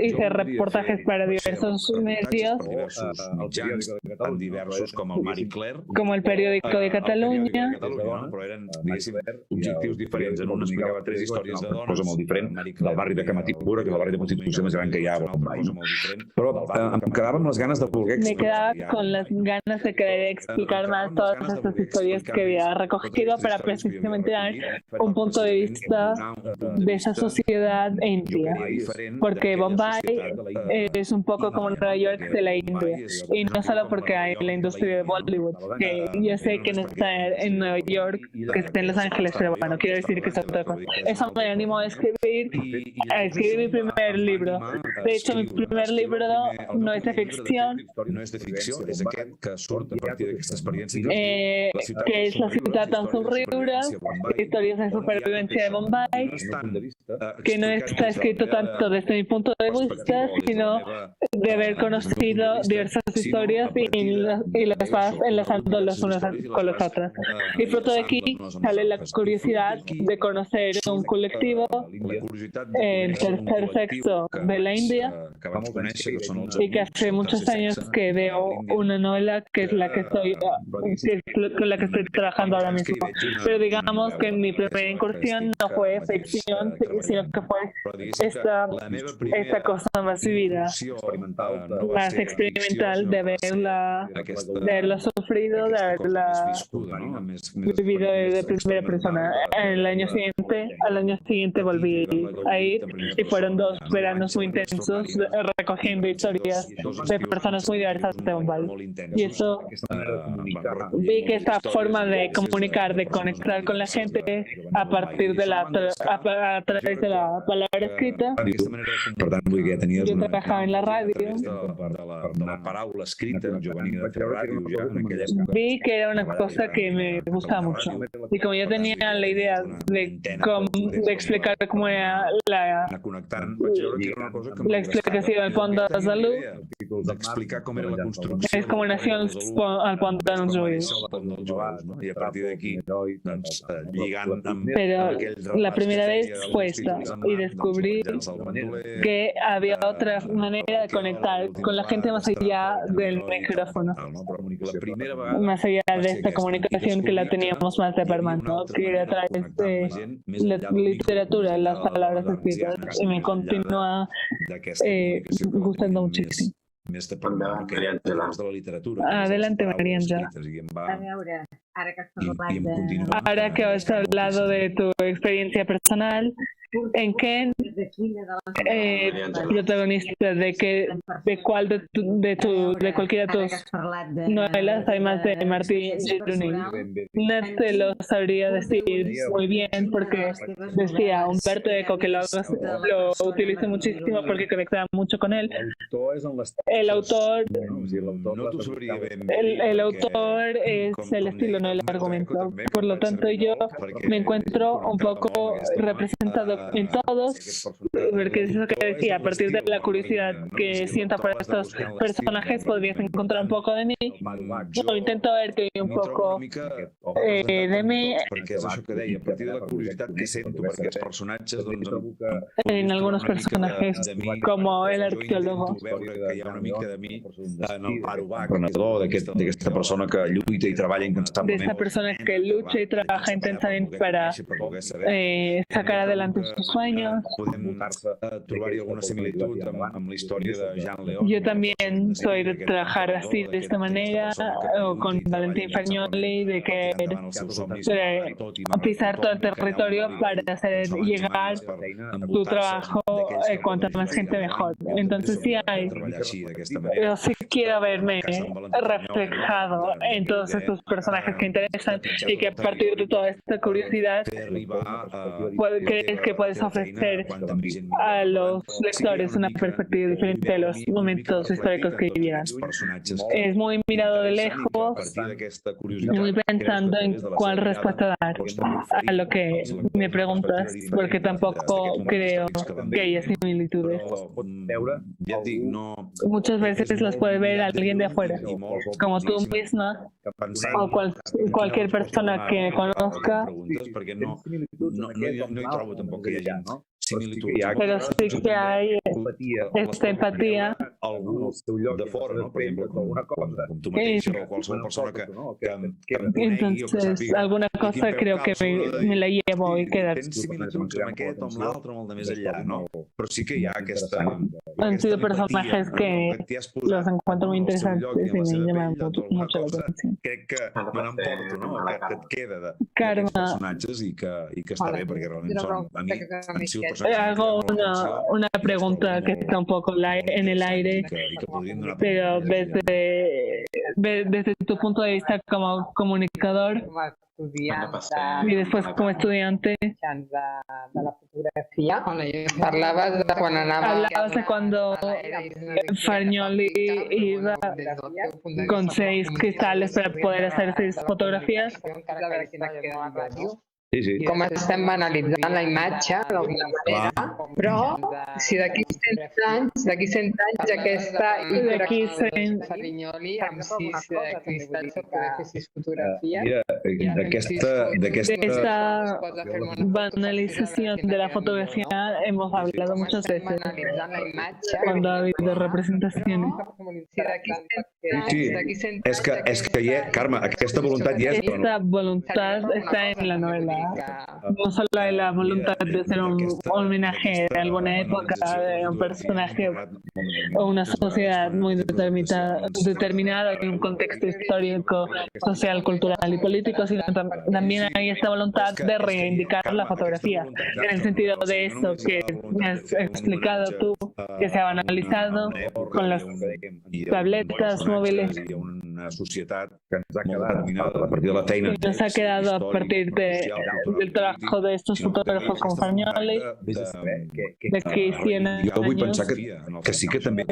hice reportajes para diversos medios, como el periódico de Catalunya, un explicava 3 històries de dones, cosa molt diferent del barri de Camatipura, que és el barri de prostitució més gran que hi ha a Bombay. Però em quedava amb les ganes de poder me quedaba con las ganas de querer explicar más todas estas historias que había recogido para precisamente dar un punto de vista de esa sociedad india, porque Bombay es un poco como Nueva York de la India, y no solo porque hay la industria de Bollywood, que yo sé que no está en Nueva York, que está en Los Ángeles, pero bueno, quiero decir que es otra cosa. Eso me animó a escribir mi primer libro. De hecho, mi primer libro no es de ficción, que es La ciutat tan somriure, historias de supervivencia de Bombay, que no está escrito tanto desde mi punto de vista, sino de haber conocido diversas historias y las vas enlazando los unos con los otros. Y fruto de aquí sale la curiosidad de conocer un colectivo, el tercer sexo de la India, y que hace muchos años que veo una novela que es la que con la que estoy trabajando ahora mismo. Pero digamos que mi primera incursión no fue ficción, sino que fue esta cosa más vivida, más experimental, de haberla sufrido, de haberla vivido de primera persona. Al año siguiente volví a ir y fueron 2 veranos muy intensos recogiendo historias de personas muy diversas de Bombay. Y eso vi que esta forma de comunicar, de conectar con la gente a partir de a través de la palabra escrita. Yo trabajaba en la radio. Vi que era una cosa que me gustaba mucho. Y como yo tenía la idea de explicar cómo era la explicació del pont de Besalú, és com nació el pont dels jueus. Pero la primera vez fue esta, y descubrí que había otra manera de conectar con la gente más allá del micrófono, más allá de esta comunicación que la teníamos más de permanente, que era a través de la literatura, las palabras escritas, y me continúa gustando muchísimo. Adelante, María Àngela. Ahora que has hablado de tu experiencia personal, ¿en qué protagonista de cuál de cualquiera de tus novelas hay más de Martí Gironí? No te lo sabría decir muy bien porque decía Humberto Eco que lo utilizo muchísimo porque conectaba mucho con él. El autor es el estilo, no el argumento. Por lo tanto, yo me encuentro un poco representado en todos, porque es eso que decía, a partir de la curiosidad que sienta por estos personajes podrías encontrar un poco de mí. Yo intento ver que hay un poco de mí en algunos personajes, como el arqueólogo, d'aquesta persona que lluita i treballa de incansablement. esta persona que lucha y trabaja intensamente para sacar adelante sus sueños. Trobar-hi alguna similitud amb la història de Jean León. Yo también soy de trabajar así, de esta manera, o con Valentín Fagnoli, de que pisar todo el territorio para hacer llegar tu trabajo cuanta más gente mejor. Entonces sí hay, yo sí quiero verme reflejado en todos estos personajes que interesan y que a partir de toda esta curiosidad crees que puedes ofrecer a los lectores una perspectiva diferente de los momentos históricos que vivieron. Es muy mirado de lejos y muy pensando en cuál respuesta dar a lo que me preguntas, porque tampoco creo que haya similitudes. Muchas veces las puede ver alguien de afuera, como tú misma o cualquier persona que conozca, pero sí que hay esta empatía. Entonces, alguna cosa creo que me la llevo y queda. Han sido personajes que los encuentro muy interesantes y me llaman mucho la atención. Karma. Hago una pregunta que está un poco en el aire, pero desde tu punto de vista como comunicador y después como estudiante, Hablabas de cuando Fagnoli iba con 6 cristales para poder hacer 6 fotografías. Sí. Com estem banalitzant la imatge d'alguna manera, però si d'aquí 100 anys aquesta hiperacció de Fagnoli amb 6 cristalls que fer 6 fotografies... De esta banalización de la fotografía hemos hablado muchas veces cuando ha habido representaciones. Sí, és que hi ha, Carme, aquesta voluntat hi és. Esta voluntad está en la novela. No solo hay la voluntad de hacer un homenaje de alguna época, de un personaje o una sociedad muy determinada en un contexto histórico, social, cultural y político, sino también hay esta voluntad de reivindicar la fotografía, en el sentido de eso que me has explicado tú, que se ha banalizado con las tabletas móviles. Una societat que ens ha quedat a partir de la feina. Nos ha quedado a partir del trabajo de estos fotógrafos como Fagnoli, de aquí 100 años. Jo vull pensar que sí que també...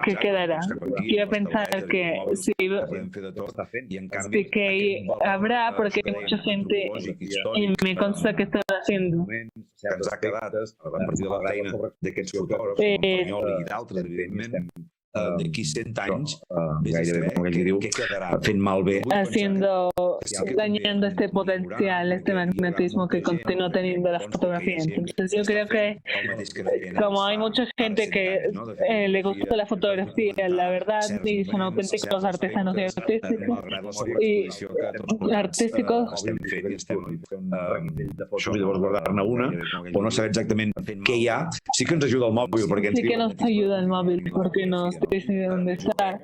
¿Qué quedará? Quiero pensar que sí que habrá, porque hay mucha gente y me consta que están haciendo. Que ens ha quedat a partir de la feina d'aquests fotògrafs, Fagnoli i d'altres, evidentment, d'aquí 100 anys, què quedarà? Fent malbé. Dañando este potencial, este magnetismo que continúa teniendo la fotografía. Entonces yo creo que como hay mucha gente que le gusta la fotografía, la verdad, y son auténticos artesanos y artísticos. Això llavors guardar-ne una, o no saber exactament què hi ha. Sí que ens ajuda el mòbil, perquè sí que nos ayuda el móvil, porque nos dice dónde está,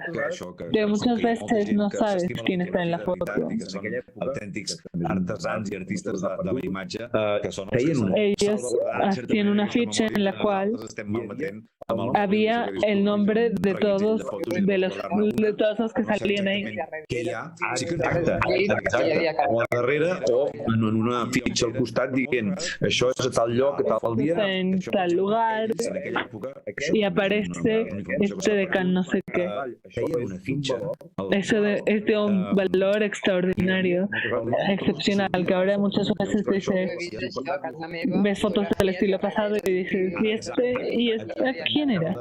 pero muchas veces no sabes quién está en la foto. Autèntics artesans i artistes de la imatge que són ellos hacían una ficha en la cual había el nombre de todos los que salían ahí. Sí que exacte. O a darrere o en una fitxa al costat dient això és a tal lloc, a tal dia. En tal lugar y aparece este de American no sé qué. Feia una fitxa. Eso es de un valor extraordinario, excepcional, que ahora muchas veces dices, ves fotos del estilo pasado y dices, ¿y este quién era?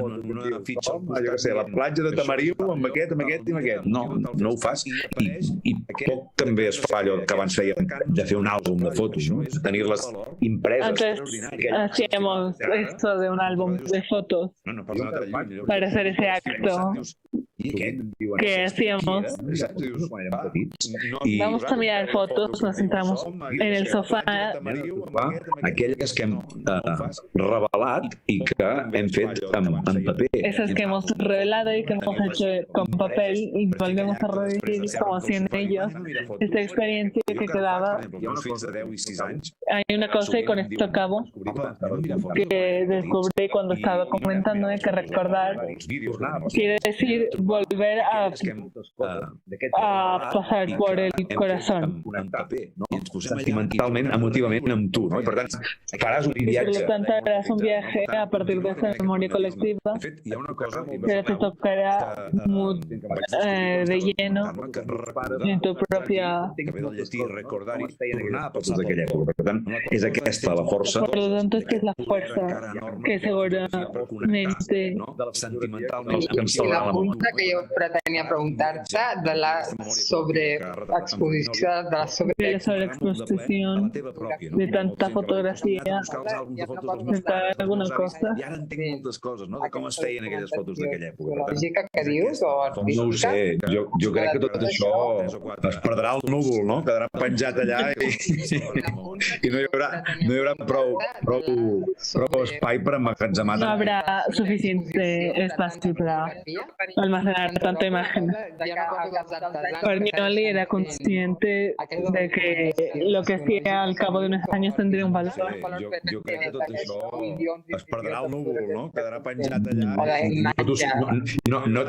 Una fitxa, jo què sé, la platja de Tamariu amb aquest i amb aquest. No ho fas. I poc també es fa allò que abans fèiem de fer un àlbum de fotos, no? Tenir-les impreses. Antes hacíamos esto de un álbum de fotos para hacer ese acto que hacíamos. Vamos a mirar fotos, nos sentamos en el sofà. Aquelles que hem revelat i que hem fet en paper. Esas que hemos revelado y que hemos hecho con papel y volvemos a revivir como si en ellos esta experiencia que quedaba. Hay una cosa, y con esto acabo, que descubrí cuando estaba comentándome, que recordar quiere decir volver a pasar por el corazón. Sentimentalment, emotivament, amb tu, no? I per tant, faràs un viatge. Por lo tanto, harás un viaje a partir de esa memoria colectiva, pero te tocará muy de lleno en tu propia... Per tant, és aquesta la força. Por lo tanto, esta es la fuerza que seguramente... I la pregunta que jo pretenia preguntar-te sobre exposició, de la sobreexposición de tanta fotografía, de alguna cosa. I ara entenc moltes coses, no? De com es feien aquelles fotos d'aquella època. Lògica que dius o artística? No ho sé, jo crec que tot això es perdrà al núvol, no? Quedarà penjat allà i no hi haurà prou espai per emmagatzemar. No habrá suficiente espacio para almacenar tanta imagen. Bernioli era consciente de que lo que hacía al cabo de unos años tendría un valor. Jo crec que tot això es perdrà al núvol, no? Quedarà penjat allà.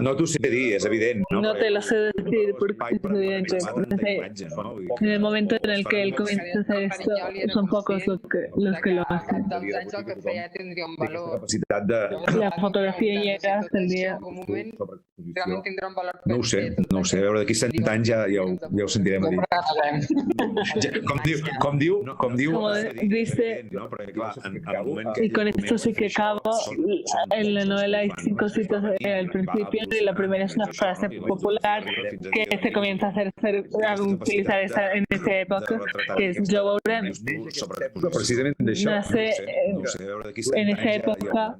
No t'ho sé dir, és evident. No te lo sé decir porque es evidente. En el momento en el que él comienza a hacer esto, son pocos los que lo hacen. La fotografia llega hasta el día. No ho sé. A veure, d'aquí 100 anys ja ho sentirem a dir. Com diu... Como dice, y con esto sí que acabo, en la novela hay 5 citas al principio y la primera es una frase popular que se comienza a utilizar en esa época, que es Joe Bowden. Nace en esa època.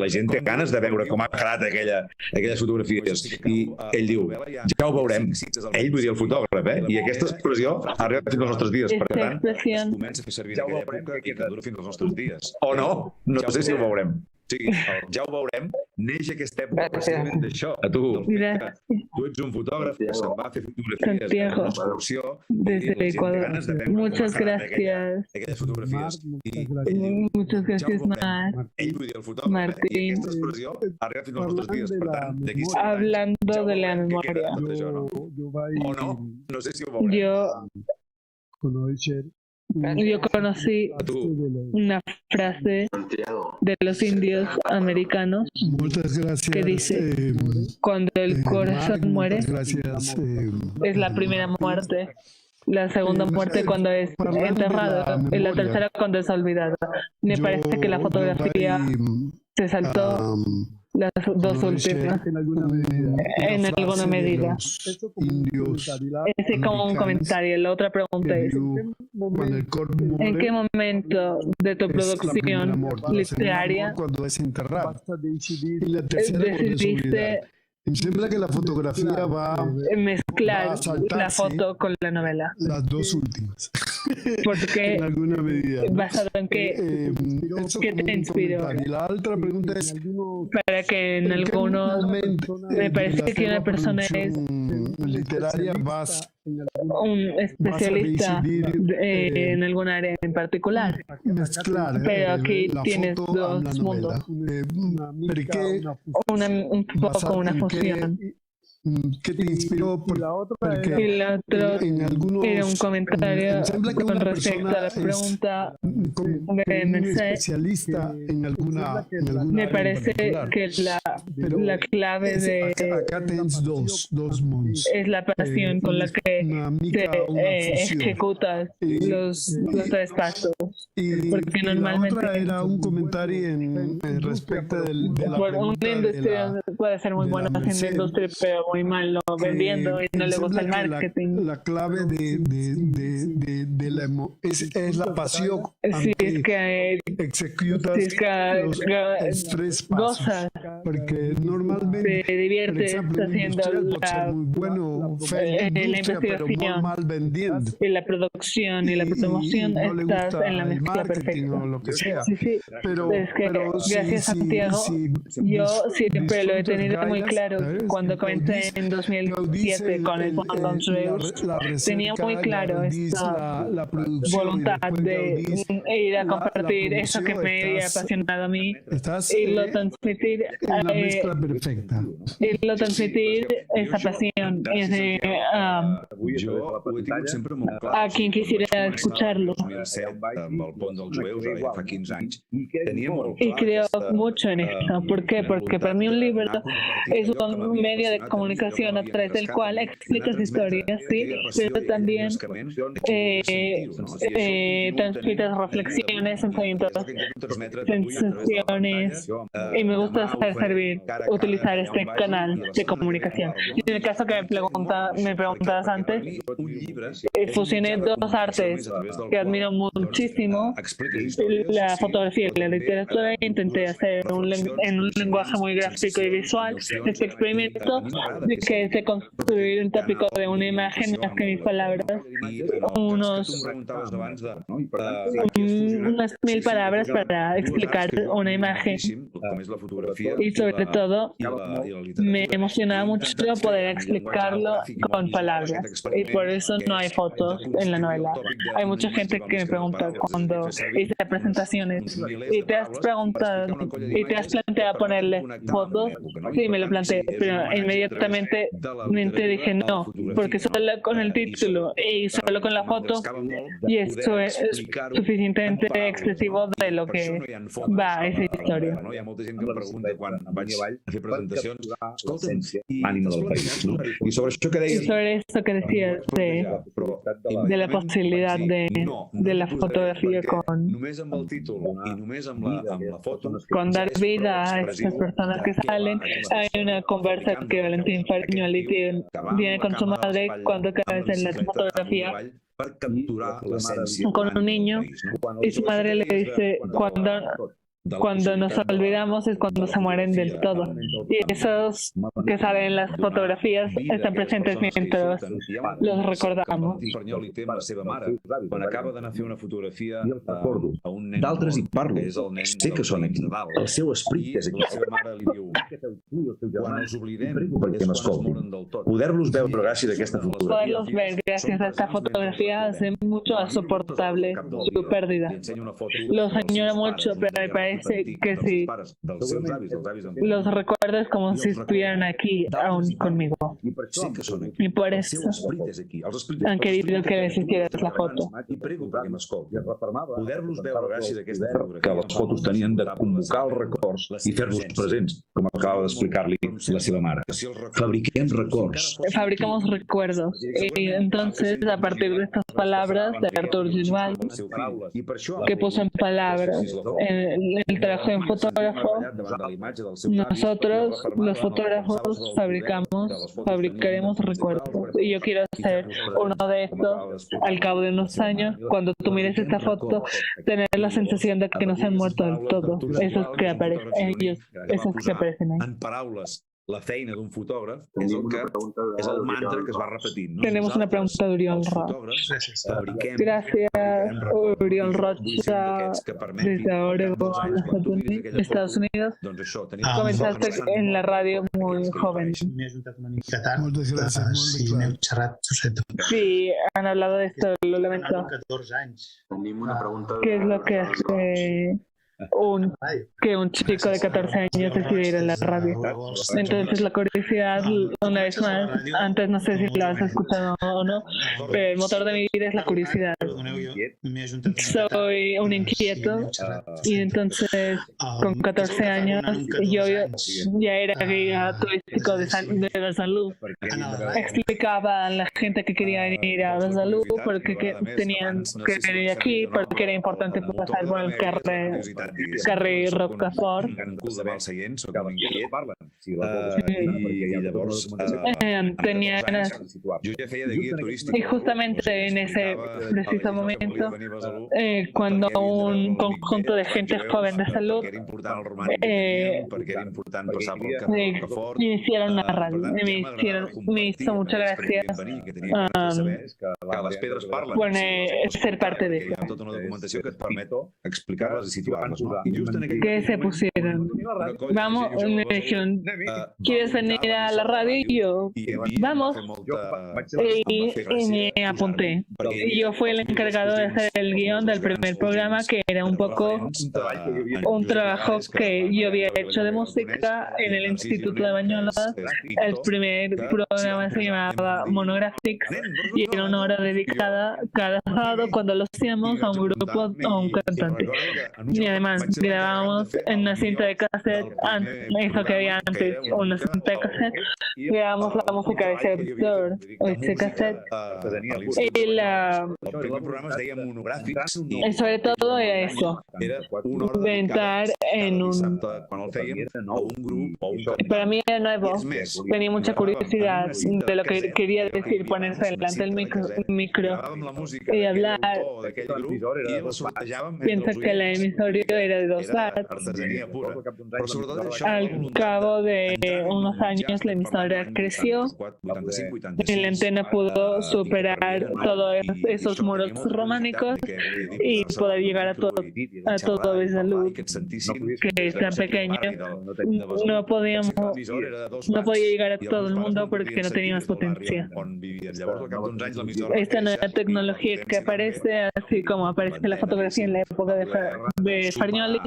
La gent té ganes de veure com ha quedat aquelles fotografies i ell diu, ja ho veurem. Ell, vull dir el fotògraf, i aquesta expressió ha arribat fins als nostres dies, per tant comença a fer servir aquella època i que dura fins als nostres dies. O no sé si ho veurem. Sí, ja ho veurem, neix aquesta època precisament d'això. A tu ets un fotògraf que se'n va fer fotografies de producció desde Ecuador. Muchas gracias. Aquelles fotografies. Muchas gracias, Martín. Aquesta expressió ha arribat fins als nostres dies, per tant, d'aquí... Hablando de la memoria. O no sé si ho veurem. Yo conocí una frase de los indios americanos que dice, cuando el corazón muere, es la primera muerte, la segunda muerte cuando es enterrado y la tercera cuando es olvidado. Me parece que la fotografía se saltó las dos últimas en alguna medida. Ese como un comentario. La otra pregunta es, ¿en qué momento de tu producción literaria decidiste Em sembla que la fotografía va mezclar la foto con la novela? Las dos últimas. Porque en alguna medida. ¿Basado en qué? ¿Qué te inspiró? Y la otra pregunta es, para que en algunos me parece que una persona es literaria vas un especialista en algún área en particular, pero aquí tienes dos mundos, un poco una fusión. què t'inspiró? Y la otra era un comentario con respecto a la pregunta de Mercè. Especialista en alguna Me parece que la clave de acá tens dos mons. es la pasión con la que te ejecutas los tres pasos. Porque normalmente la otra era un comentario en respecto de la una pregunta industria puede ser muy buena haciendo industria, pero muy malo vendiendo y no le gusta el marketing. La clave de la es la pasión. Si es que executas los tres pasos. Gozas, porque normalmente te diviertes haciendo la investigación mal vendiendo. y la producción y la promoción, estás en la mezcla perfecta. O lo que sea. Sí. Pero es que gracias a Santiago, yo siempre lo he tenido muy claro. Cuando comencé en 2007 con el Pont d'Ons Reus, tenía muy claro esta voluntad de ir a compartir eso que me había apasionado a mí y lo transmitir esa pasión a quien quisiera escucharlo. Y creo mucho en esto. ¿Por qué? Porque para mí un libro es un medio de comunicación a través del cual explicas historias, ¿sí? Pero también transmites reflexiones, sensamientos, sensaciones, y me gusta servir, utilizar este canal de comunicación. Y en el caso que me preguntabas antes, fusioné dos artes que admiro muchísimo, la fotografía y la literatura, e intenté hacer en un lenguaje muy gráfico y visual este experimento de que se construir un tópico de una imagen más que mis palabras, unas 1000 palabras para explicar una imagen, y sobre todo me emocionaba mucho poder explicarlo con palabras, y por eso no hay fotos en la novela. Hay mucha gente que me pregunta cuando hice presentaciones y te has planteado ponerle fotos. Sí, me lo planteé, pero inmediatamente dije no, porque solo con el título y solo con la foto, y esto es suficientemente expresivo de lo que va esa historia. Hi ha molta gent que em pregunta quan vaig a fer presentacions, escolta'm, ànima del país, no? I sobre això que deies... Y sobre esto que decías de la posibilidad de la fotografía con dar vida a estas personas que salen. Hay una conversa que Valentín Fariñoli tiene con su madre cuando cae en la fotografía con un niño, y su madre le dice: cuando nos olvidamos es cuando se mueren del todo. Y esos que salen en las fotografías están presentes mientras los recordamos. Quan acaba d'anar a fer una fotografia a un nen, d'altres hi parlo, sé que són aquí, el seu esperit és aquí. La seva mare li diu: quan els oblidem, perquè m'escoltin, poder-los veure gràcies a aquesta fotografia. Poderlos ver gracias a esta fotografía hace mucho más soportable su pérdida. Los añora mucho, pero me parece que sí, los recuerdos como si estuvieran aquí aún conmigo, y por eso han querido que les hicieras la foto. Que les fotos tenien de convocar els records i fer-los presents, com acaba d'explicar-li la seva mare. Fabricamos recuerdos, y entonces a partir de estas palabras de Artur Gilbert, que puso en palabras el trabajo de un fotógrafo, nosotros los fotógrafos fabricaremos recuerdos, y yo quiero hacer uno de estos al cabo de unos años, cuando tú mires esta foto, tener la sensación de que no se han muerto del todo, esos que aparecen ahí. La feina d'un fotògraf és el mantra que es va repetint. Tenemos una pregunta de Oriol Roig. Gracias, Oriol Roig, desde Oregon, Estados Unidos. Comenzaste en la radio muy joven. Moltes gràcies. Sí, han hablado de esto, lo lamento. ¿Qué es lo que hace que un chico de 14 años decidiera ir a la radio. Entonces la curiosidad, una vez más, antes no sé si la has escuchado o no, pero el motor de mi vida es la curiosidad. Soy un inquieto y entonces con 14 años yo ya era guía turístico de Besalú. Explicaba a la gente que quería venir a Besalú porque tenían que venir aquí, porque era importante pasar por el carrer Rocafort. Y justamente en ese preciso momento, cuando un conjunto de gente joven de salud iniciaron una radio, me hizo mucha gracia ser parte de eso. Que se pusieron. Vamos, me dijeron, ¿quieres venir a la radio? Y yo, vamos. Y me apunté. Y yo fui el encargado de hacer el guión del primer programa, que era un poco un trabajo que yo había hecho de música en el Instituto de Bañolas. El primer programa se llamaba Monographics y era una hora dedicada cada sábado cuando lo hacíamos a un grupo o a un cantante. Y además grabábamos en una cinta de cassette, eso que había antes, una cinta de cassette, grabábamos la música de ese autor o ese cassette. Y sobre todo era eso, de entrar en un... Para mí era nuevo, tenía mucha curiosidad de lo que quería decir, ponerse delante del micro y hablar. Piensa que la emisorio era de 2 watts. Al cabo de unos años la emisora creció y la antena pudo superar todos esos muros románicos y poder llegar a todo Besalú, que es tan pequeño. No podía llegar a todo el mundo porque no teníamos potencia. Esta nueva tecnología que aparece, así como aparece la fotografía en la época de Fargnoli,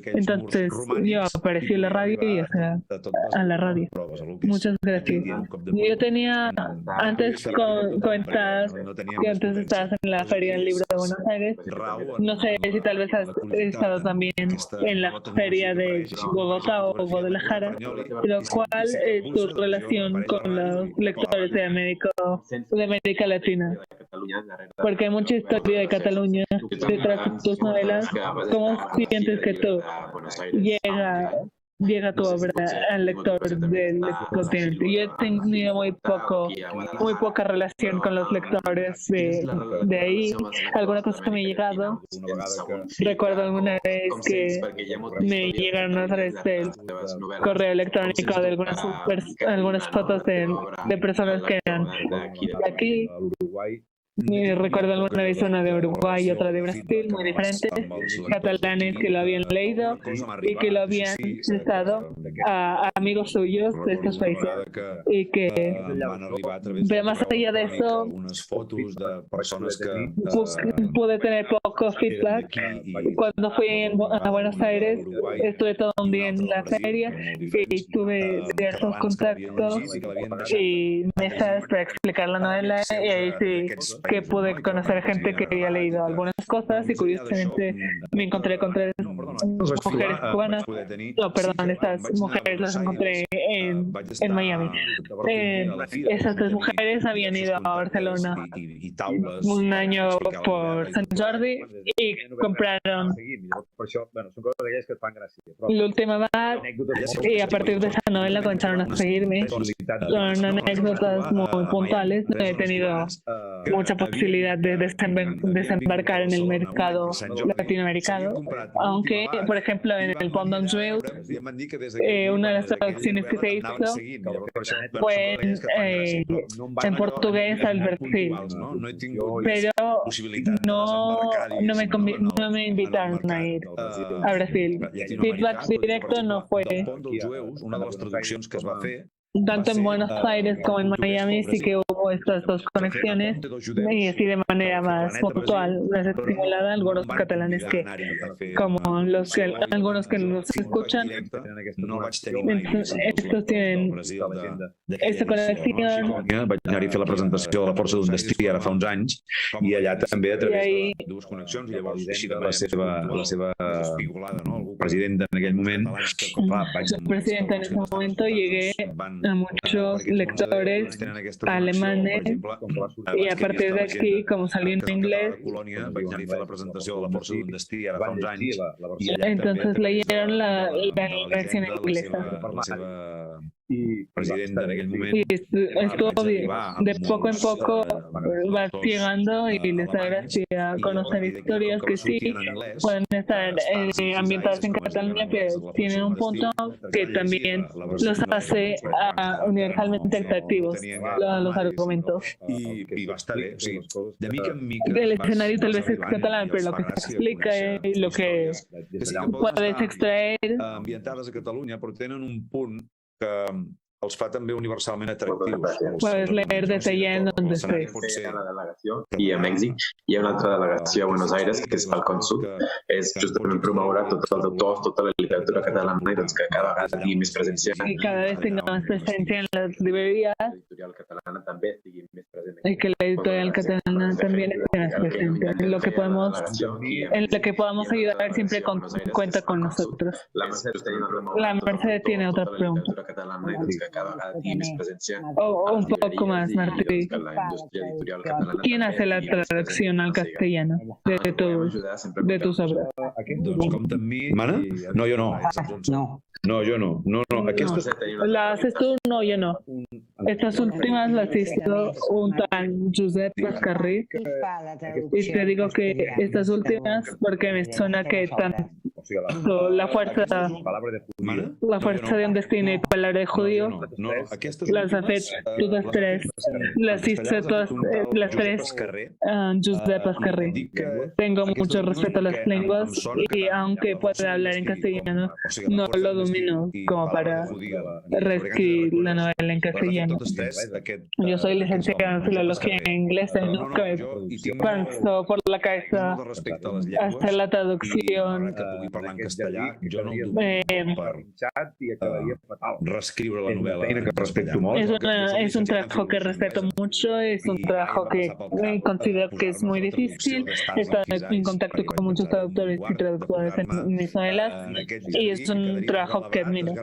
entonces yo aparecí en la radio y a la radio. Muchas gracias. Yo tenía antes comentar que antes estabas en la Feria del Libro de Buenos Aires. No sé si tal vez has estado también en la Feria de Bogotá o Guadalajara, lo cual es tu relación con los lectores de América Latina. Porque hay mucha historia de Cataluña detrás de tus novelas. ¿Cómo sientes que tú llega tu obra al lector del continente? Yo he tenido muy poca relación con los lectores de ahí. Alguna cosa que me ha llegado. Recuerdo alguna vez que me llegaron a través del correo electrónico de algunas fotos de personas que eran de aquí. Recuerdo alguna vez una de Uruguay y otra de Brasil, muy diferentes, catalanes que lo habían leído y que lo habían prestado a amigos suyos de estos países. Y que, pero más allá de eso, pude tener poco feedback. Cuando fui a Buenos Aires, estuve todo un día en la feria y tuve diversos contactos y mesas para explicar la novela, y ahí sí que pude conocer gente que había leído algunas cosas y curiosamente me encontré con 3 mujeres cubanas. No, perdón, estas mujeres las encontré en Miami. Esas 3 mujeres habían ido a Barcelona un año por Sant Jordi y compraron la última vez, y a partir de esa novela comenzaron a seguirme con anécdotas muy puntuales. He tenido mucha posibilidad de desembarcar en el mercado latinoamericano, aunque por ejemplo en el Pont d'Ensueño una de las traducciones que se hizo fue en portugués al Brasil, pero no me invitaron a ir a Brasil. Feedback directo no fue. Una de les traduccions que es va fer tanto en Buenos Aires como en Miami sí que hubo estas dos conexiones y así de manera más puntual, más estimulada. Algunos catalanes que, como algunos que nos escuchan, estos tienen esta conexión. Vaig anar-hi a fer la presentació de la Força d'un Destí ara fa uns anys i allà també a través de dues connexions, llavors la seva presidenta en aquell moment, presidenta en ese momento, llegué a muchos lectores alemanes y a partir de aquí, como salió en inglés, entonces leyeron la versión inglesa. Presidenta en aquell moment. Y estuvo bien. De poco en poco vas llegando y les da gracia conocer historias que sí pueden estar ambientadas en Cataluña, pero tienen un punto que también los hace universalmente atractivos, los argumentos. I va estar bé. O sigui, de mica en mica... El escenario tal vez es catalán, pero lo que se explica y lo que puedes extraer... Ambientades a Catalunya, però tenen un punt que els fa també universalment atractius. Puedes leer desde en donde estés. I a Mèxic hi ha una altra delegació a Buenos Aires, que és Falcon Sud, és justament promoure tots els autors, tota la literatura catalana, i doncs que cada vegada tingui més presència. Y cada vez tenga más presencia en las librerías. La editorial catalana també estigui més present. Y que la editorial catalana también esté más presente. En lo que podamos ayudar siempre cuenta con nosotros. La Mercedes tiene otra pregunta. Un poco más, Martí. ¿Quién hace la traducción al castellano de tus obras? Mana? No, jo no. No, jo no. No. Aquestes... ¿La haces tú? No, yo no. Estas últimas las hizo un tal Josep Pascarrí. Y te digo que estas últimas, porque me suena que tanto la fuerza de un destino y palabra de judío, las hace todas tres. Las hice todas las tres Josep Pascarrí. Tengo mucho respeto a las lenguas y aunque pueda hablar en castellano, no lo domino como para reescribir la novela en castellano. Yo soy licenciada en filología inglesa y nunca me pasó por la cabeza hacer la traducción. Reescriure la novel·la, que respecto molt. Es un trabajo que respeto mucho, es un trabajo que considero que es muy difícil. He estado en contacto con muchos traductores y traductores en mis novelas y es un trabajo que admiro.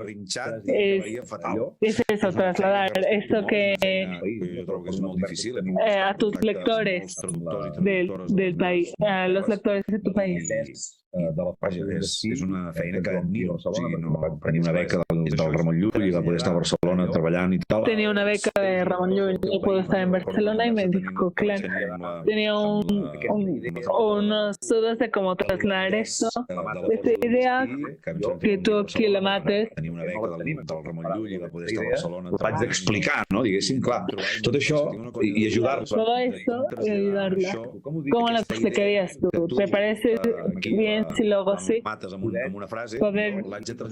Es eso, trasladar esto que a tus lectores del país, a los lectores de tu país. És una feina que admiro. O sigui, no tenir una beca del Ramon Llull i va poder estar a Barcelona treballant i tal. Tenía una beca de Ramon Llull y pude estar en Barcelona y me dijo, claro, tenía unos dudas de cómo trasladar esto, esta idea, que tú aquí la mates. Tenir una beca del Ramon Llull i va poder estar a Barcelona. Vaig d'explicar, no? Diguéssim, clar, tot això i ajudar-la. Todo esto y ayudarla. ¿Cómo lo explicarías tú? ¿Te parece bien si luego así? Poder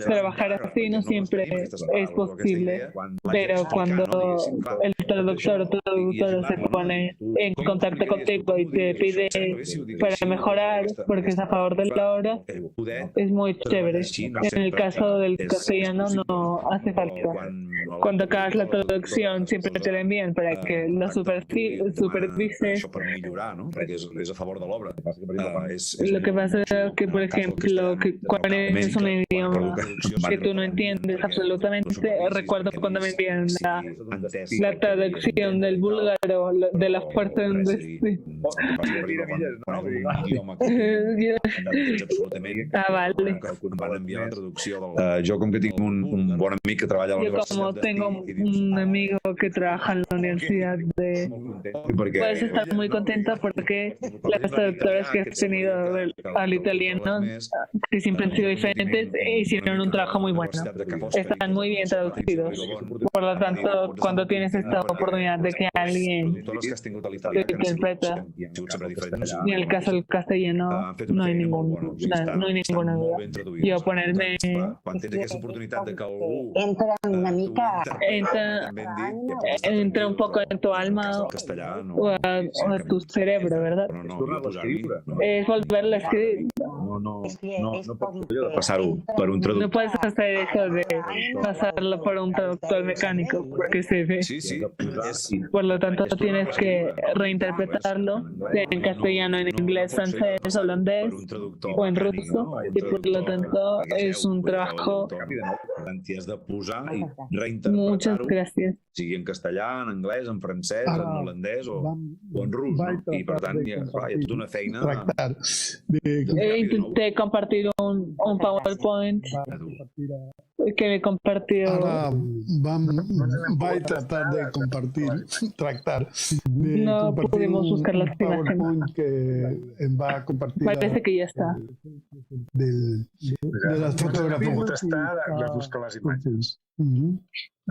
trabajar así no siempre es posible, pero cuando el traductor o traductora se pone en contacto contigo y te pide para mejorar porque es a favor de la obra, es muy chévere. En el caso del castellano no hace falta. Cuando acabas la traducción siempre te la envían para que la supervises. Lo que pasa es que, por ejemplo, que cuando es un idioma que tú no entiendes absolutamente, recuerdo cuando me envían la traducción del búlgaro de la fuerza de un destino. Vale. Jo, com que tinc un bon amic que treballa a la universitat... Yo como tengo un amigo que trabaja en la universidad puedes estar muy contenta porque las traductoras que has tenido al italiano que siempre han sido diferentes, hicieron un trabajo muy bueno. Están muy bien traducidos. Por lo tanto, cuando tienes esta oportunidad de que alguien te interpreta, en el caso del castellano, no hay ninguna duda. Yo ponerme... Entra una mica... Entra un poco en tu alma o a tu cerebro, ¿verdad? Es volverlo a escribir. No passar-ho per un traductor. No puedes hacer eso de pasarlo por un traductor mecánico porque se ve. Por lo tanto, tienes que reinterpretarlo en castellano, en inglés, francés, holandés o en ruso. Y por lo tanto, es un trabajo. Muchas gracias. Sigui en castellà, en anglès, en francès, en holandès o en rus. I per tant, hi ha tota una feina... Intenté compartir un PowerPoint que me compartió. Ahora va a tratar de tratar de no compartir pudimos buscar las PowerPoint imágenes. que va a compartir. Parece que ya está. De las fotografías. Les busco les imatges.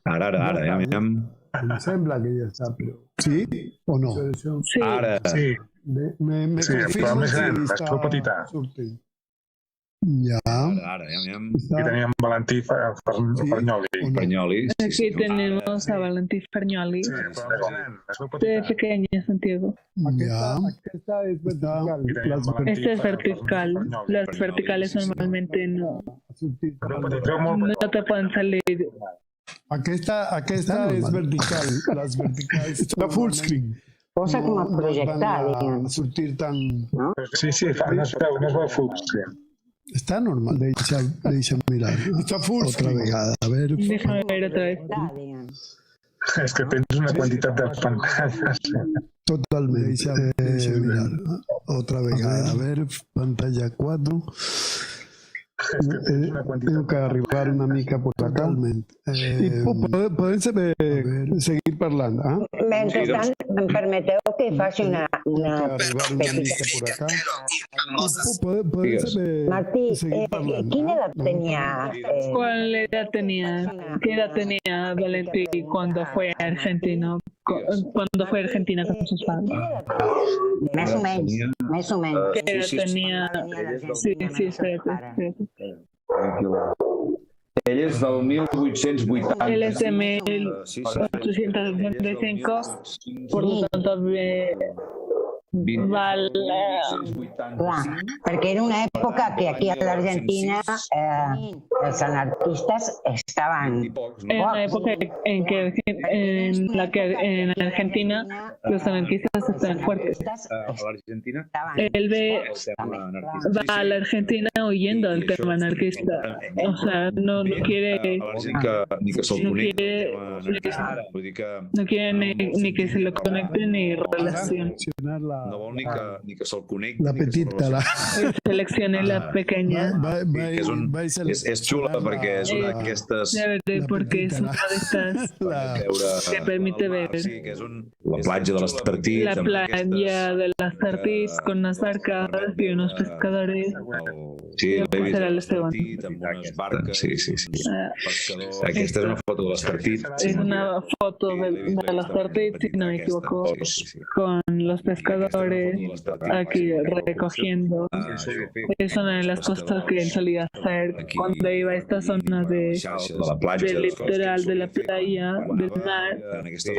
Ara, aviam. Em sembla que ja està, però... Sí o no? Sí. Ara. Sí, Me sí, però més gran, més petita. Ja. Ara, aviam. I teníem Valentí Fernyoli. Aquí tenemos a Valentí Fernyoli. Sí, però més gran, més De petita. pequeña, Santiago. Ja. Este es vertical. Las verticales normalmente no te pueden salir. Aquesta és vertical. Les verticals Està full screen. Posa com a projectar, diguem. Sortir tan... No? Sí, no es veu full screen. Está normal, deixa mirar. Está full otra vegada, a ver. Déjame ver otra vez. És que tens una quantitat de pantalles. Totalmente. Deixa mirar. Otra vegada, a ver. Pantalla 4. Tengo que arribar una mica por acá. I podem seguir parlant, eh? Mentrestant, em permeteu que faci una petita... Martí, quina edat tenia? ¿Cuál edad tenía? ¿Qué edad tenía Valentí cuando fue a Argentina? Cuando fue a Argentina con sus padres. Més o menys. ¿Qué edad tenía? Sí, espérate. Ell és del 1880. Él es de 1865, por lo tanto Clar, perquè era una època que aquí a l'Argentina els anarquistes estaven... Era una época en la que en Argentina los anarquistas están fuertes. Él va a la Argentina huyendo del tema anarquista. O sea, no quiere ni que se lo conecte ni relación. No vol ni que se'l connecti. La petita, seleccioné la pequeña. És xula perquè és una d'aquestes... Porque es una de estas que permite ver la platja de l'Estartit. La playa de l'Estartit con unas barcas y unos pescadores. Sí, serà el segon. Amb unes barques. Sí. Aquesta és una foto de l'Estartit. Es una foto de l'Estartit, si no me equivoco, con los pescadores aquí recogiendo. Es una de las cosas que él solía hacer cuando iba a esta zona del litoral, de la playa, del mar,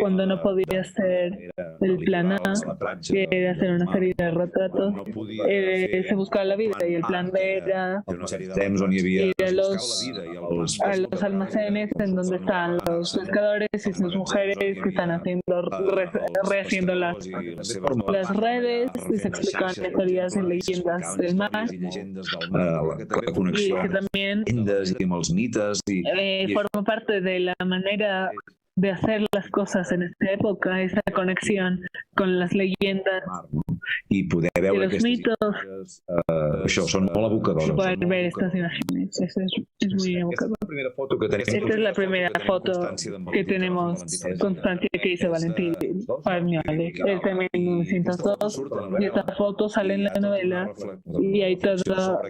cuando no podía hacer el plan A, que era hacer una serie de retratos. Se buscaba la vida y el plan B era ir a los almacenes en donde están los pescadores y sus mujeres que están rehaciendo las redes y se explican historias y leyendas del mar. La connexió amb les legendes i amb els mites. Forma parte de la manera de hacer las cosas en esta época, esa conexión con las leyendas i poder y veure los aquestes mitos. imatges, això, són molt evocadores. Poder ver estas imágenes, eso es muy evocador. Esta primera foto que tenim. Esta es la primera foto que tenemos constancia que hizo Valentín Fagnoli. Es de 1902 y esta foto sale en la novela y hay toda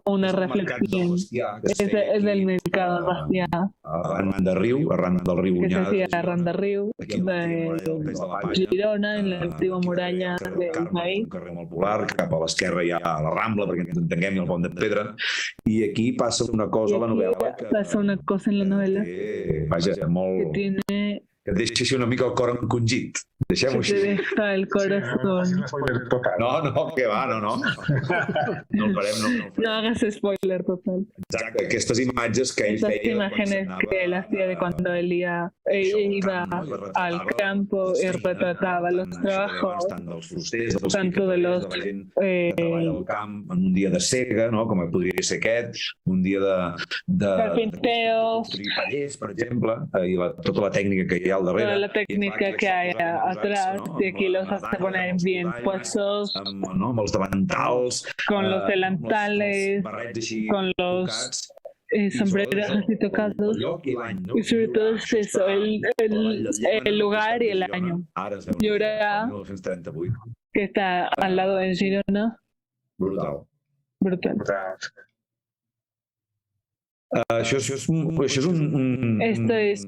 una reflexión. Es del mercado de Bastià, Arran del riu que se Onyar. hacía Arran del Riu, de Girona, en la antigua muralla del país. Un carrer molt popular, cap a l'esquerra hi ha la Rambla, perquè ens entenguem, i el Pont de Pedra, i aquí passa una cosa a la novel·la que, Pasa una cosa en la novela vaja, que molt... tiene, que et deixa així una mica el cor encongit. Deixem-ho que te així. deja el corazón. No, que va, no. No el farem, no. No hagas spoiler total. Exacte, aquestes imatges que ell Estas feia imágenes que él hacía de cuando él iba al campo y retrataba los trabajos, tanto de los del camp, en un dia de sega, no? Com podria ser aquest, un dia de carpinteros, pallers, per exemple, i tota la tècnica que hi ha al darrere. toda la técnica que hay atrás, y aquí los hace poner bien puestos, Amb els davantals, con los delantales, con los sombreros así tocados, y sobre todo es eso, el lugar y el año. Llorà, que está al lado de Girona, Brutal. brutal. Això és un... Esto es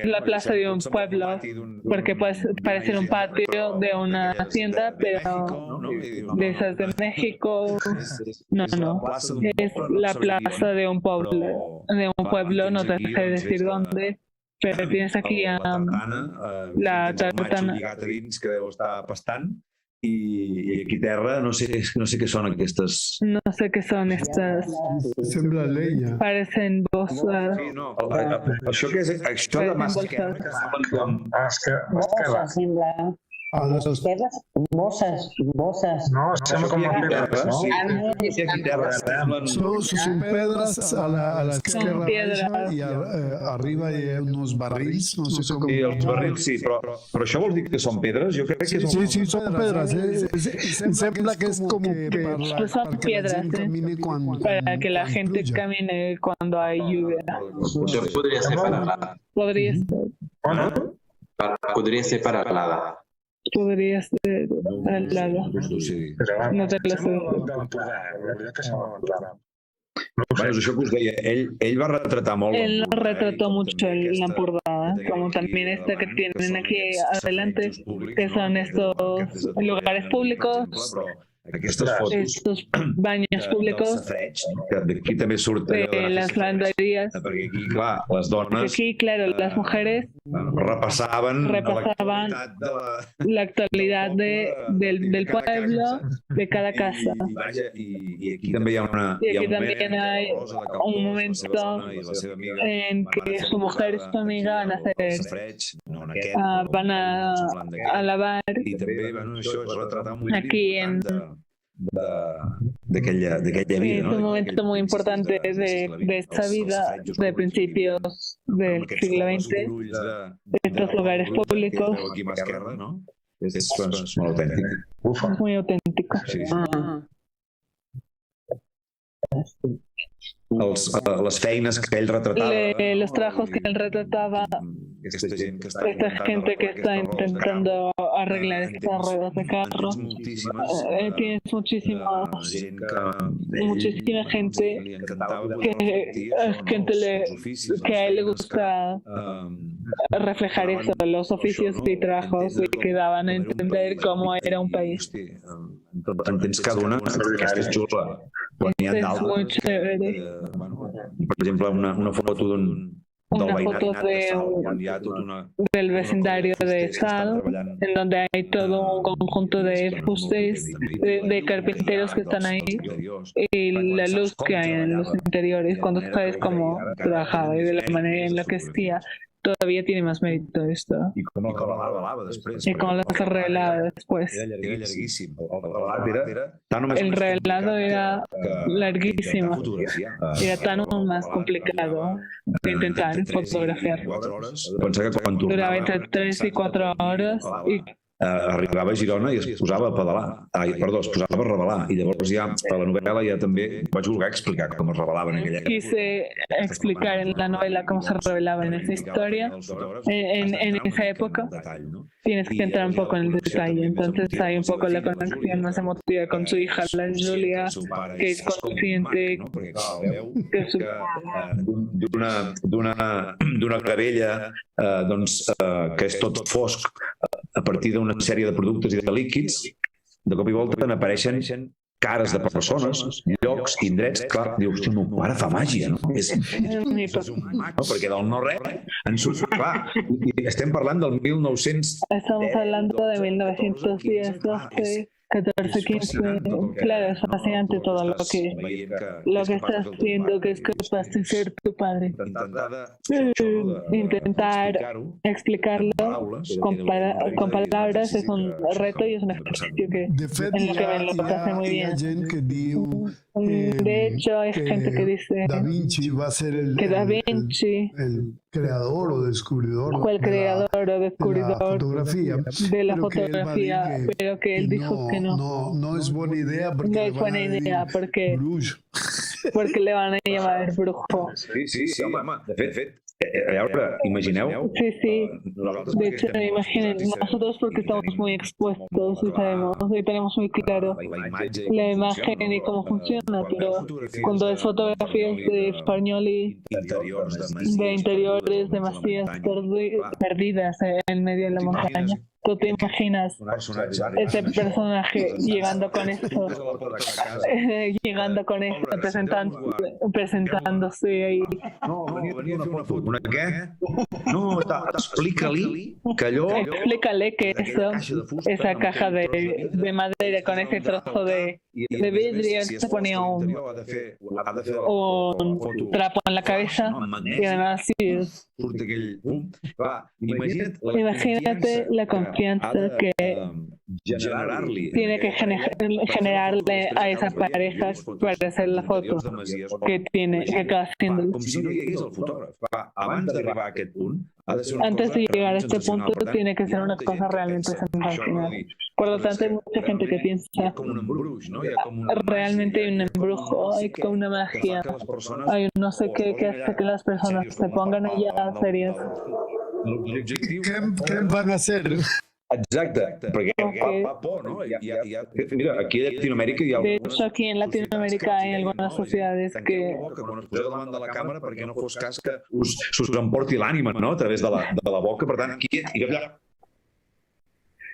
la plaza de un pueblo, porque puede parecer un patio de una hacienda, pero de esas de México, no, es la plaza de un pueblo, no te sé decir dónde, però tienes aquí la tartana. Que deu estar pastant. I aquí terra, no sé què són aquestes... No sé qué son estas. Sembla leña. Parecen bolsas. No, això què és? Això de masquer. Bosses, sembla. Pedres, bosses. No, sembla com pedres, no? Son pedras a la izquierda piedras. y arriba hay unos barrils, no sé cómo. Sí, els barrils sí, però això vol dir que són pedres? Jo crec que són... Sí, son pedras. Sembla que es como Son piedras, para que la gente camine cuando hay lluvia. Això podria ser paral·lada. Podría ser. Podria ser paral·lada. Podría ser al lado. No te lo sé. Bueno, és això que us deia, ell va retratar molt. Él no retrató mucho la Empordà, como también esta que tienen aquí adelante, que son estos lugares públicos, Aquestes fotos, estos baños públicos, que d'aquí també surt de las lavanderías. perquè aquí, clar, les dones Aquí, claro, las mujeres repassaven la actualidad del pueblo, de cada casa. I aquí també hi ha una... Y aquí también hay un momento en que su mujer y su amiga van a lavar. I també, bueno, això és retratar un Aquí en d'aquella vida, es no? un momento muy importante de esta vida de principios del siglo XX, de estos lugares públicos. Aquí a l'esquerra, no? És molt autèntic. Es muy auténtico. Sí. Les feines que ell retratava. Los trabajos que él retrataba, Esta gente que está intentando arreglar estas ruedas de carro. Tienes muchísima gente que a él le gusta reflejar eso, los oficios y trabajos que daban a entender cómo era un país. En tens cada una, aquesta és xula. Es muy chévere. Per exemple, una foto Una foto del vecindario de Sal, en donde hay todo un conjunto de fustes, de carpinteros que están ahí, y la luz que hay en los interiores, cuando sabes cómo trabajaba y de la manera en la que hacía. todavía tiene más mérito esto. I com el revelava després. Y como lo revelaba después. Era llarguíssim. El revelado era larguísimo. Era tan o más complicado de intentar fotografiar. Durava entre 3 i 4 hores i arribava a Girona i es posava a pedalar. Es posava a revelar. I llavors ja a la novel·la ja també vaig voler explicar com es revelaven en aquella època. Quise explicar en la novela cómo se revelaba en esa historia, en esa época. Tienes que entrar un poco en el detalle. Entonces hay un poco la conexión más emotiva con su hija, la Julia, que es consciente que su... d'una gravella que és tot fosc a partir d'una sèrie de productes i de líquids, de cop i volta n'apareixen cares de persones, llocs, indrets. Clar, diu, hòstia, el meu pare fa màgia, no? Perquè del no-res en surt, clar. I estem parlant del 1900... Estamos hablando de 1910, 12... 14, 15, claro, es fascinante todo lo que estás haciendo, que es capaz de ser tu padre. Intentar explicarlo con palabras es un reto y es un ejercicio que en lo que me lo hace muy bien. De hecho, hay gente que dice Da Vinci va a ser el creador o descubridor fue el creador o descubridor de la fotografía, pero que él dijo que no es buena idea porque le van a llamar brujo. Sí, home, de fet, a veure, imagineu... Sí, de hecho, imaginen, nosotros porque estamos muy expuestos y sabemos, y tenemos muy claro la imagen y cómo funciona, pero cuando es fotografías de Spargnoli, de interiores, de masías perdidas en medio de la montaña, ¿tú te imaginas ese personaje llegando con esto, presentándose ahí? Una què? No, explica-li que allò... Explícale que esa caja de madera con ese trozo de vidrio se ponía un trapo en la cabeza y además imagínate la confianza que tiene que generarle a esas parejas para hacer la foto que acaba haciendo. Antes de llegar a este punto tiene que ser una cosa realmente sensacional. Por lo tanto, hay mucha gente que piensa realmente hay un embrujo, hay como una magia, hay un no sé qué que hace que las personas se pongan allá serias. ¿Qué van a hacer? Exacte, perquè fa por, no? Mira, aquí a Latinoamèrica hi ha... De hecho, aquí en Latinoamérica hay algunas sociedades que... Quan us poseu davant de la càmera perquè no fos cas que us emporti l'ànima, no?, a través de la boca. Per tant, aquí i allà...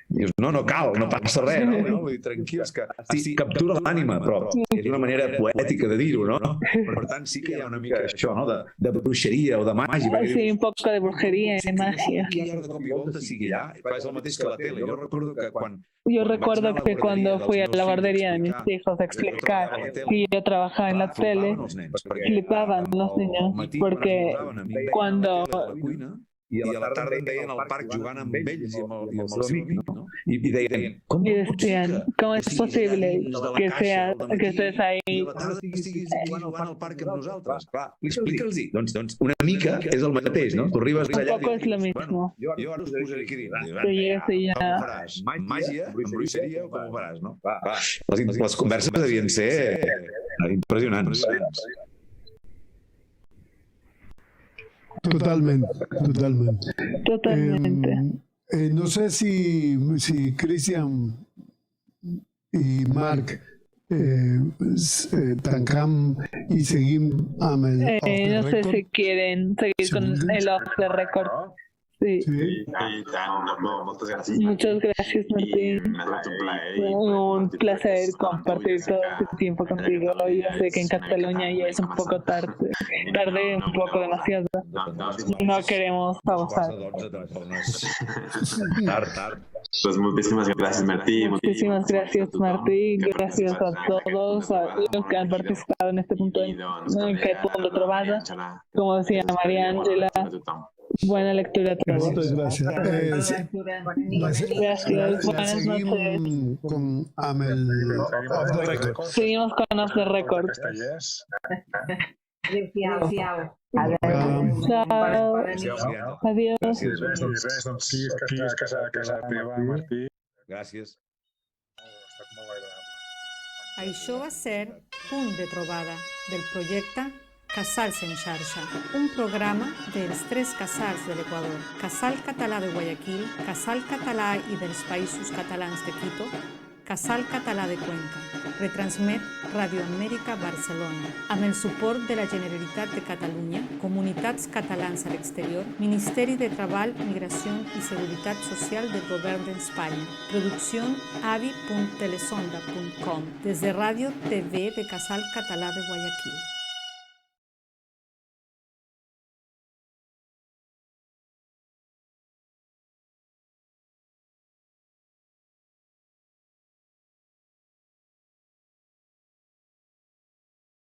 Dius, no cal, no passa res, no? Vull dir, tranquils, que sí, captura l'ànima, però és una manera poètica de dir-ho, no? Per tant, sí que hi ha una mica això, no?, de bruixeria o de màgia. Sí, un poco de brujería y de magia. Aquí de cop i volta sigui allà, és el mateix que la tele. Jo recordo que quan... Yo recuerdo que cuando fui a la guardería de mis hijos a explicar que yo trabajaba en la tele, flipaban los niños, porque cuando... I a la tarda em veien al parc jugant amb ells i amb el seu amic, no? I deien, com és possible que estés ahí? I a la tarda estiguis jugant al parc amb nosaltres. Clar, explica'ls-hi. Doncs una mica és el mateix, no? Tu arribes allà... Tampoco es lo mismo. Jo ara us posaré aquí dir, com ho faràs? Màgia, bruixeria o com ho faràs, no? Les converses devien ser impressionants. Totalmente. No sé si Cristian y Marc tancam y seguimos amb el off the no sé record. si quieren seguir con el off the record. Sí. Muchas gracias, Martín. Un placer compartir todo este tiempo contigo. Yo sé que en Cataluña ya es un poco tarde, un poco demasiado. No queremos abusar. Pues muchísimas gracias, Martín. Muchísimas gracias, Martín. Gracias a todos a los que han participado en este punto de Trobada. Como decía María Ángela, Buena lectura a todos. Moltes gràcies. Gracias, buenas noches. Seguim amb el Off the Record. Seguimos con Off the Record. Castellers. Adéu. Chao. Adiós. Res, doncs sí, aquí és casa teva, Martí. Gràcies. Ha estat molt agradable. Això va ser Punt de Trobada del projecte Casals en xarxa, un programa dels 3 casals de l'Equador, Casal Català de Guayaquil, Casal Català i dels Països Catalans de Quito, Casal Català de Cuenca. Retransmet Radio Amèrica Barcelona, amb el suport de la Generalitat de Catalunya, Comunitats Catalans a l'exterior, Ministeri de Treball, Migració i Seguretat Social del Govern d'Espanya. Producció avi.telesonda.com, des de Ràdio TV de Casal Català de Guayaquil.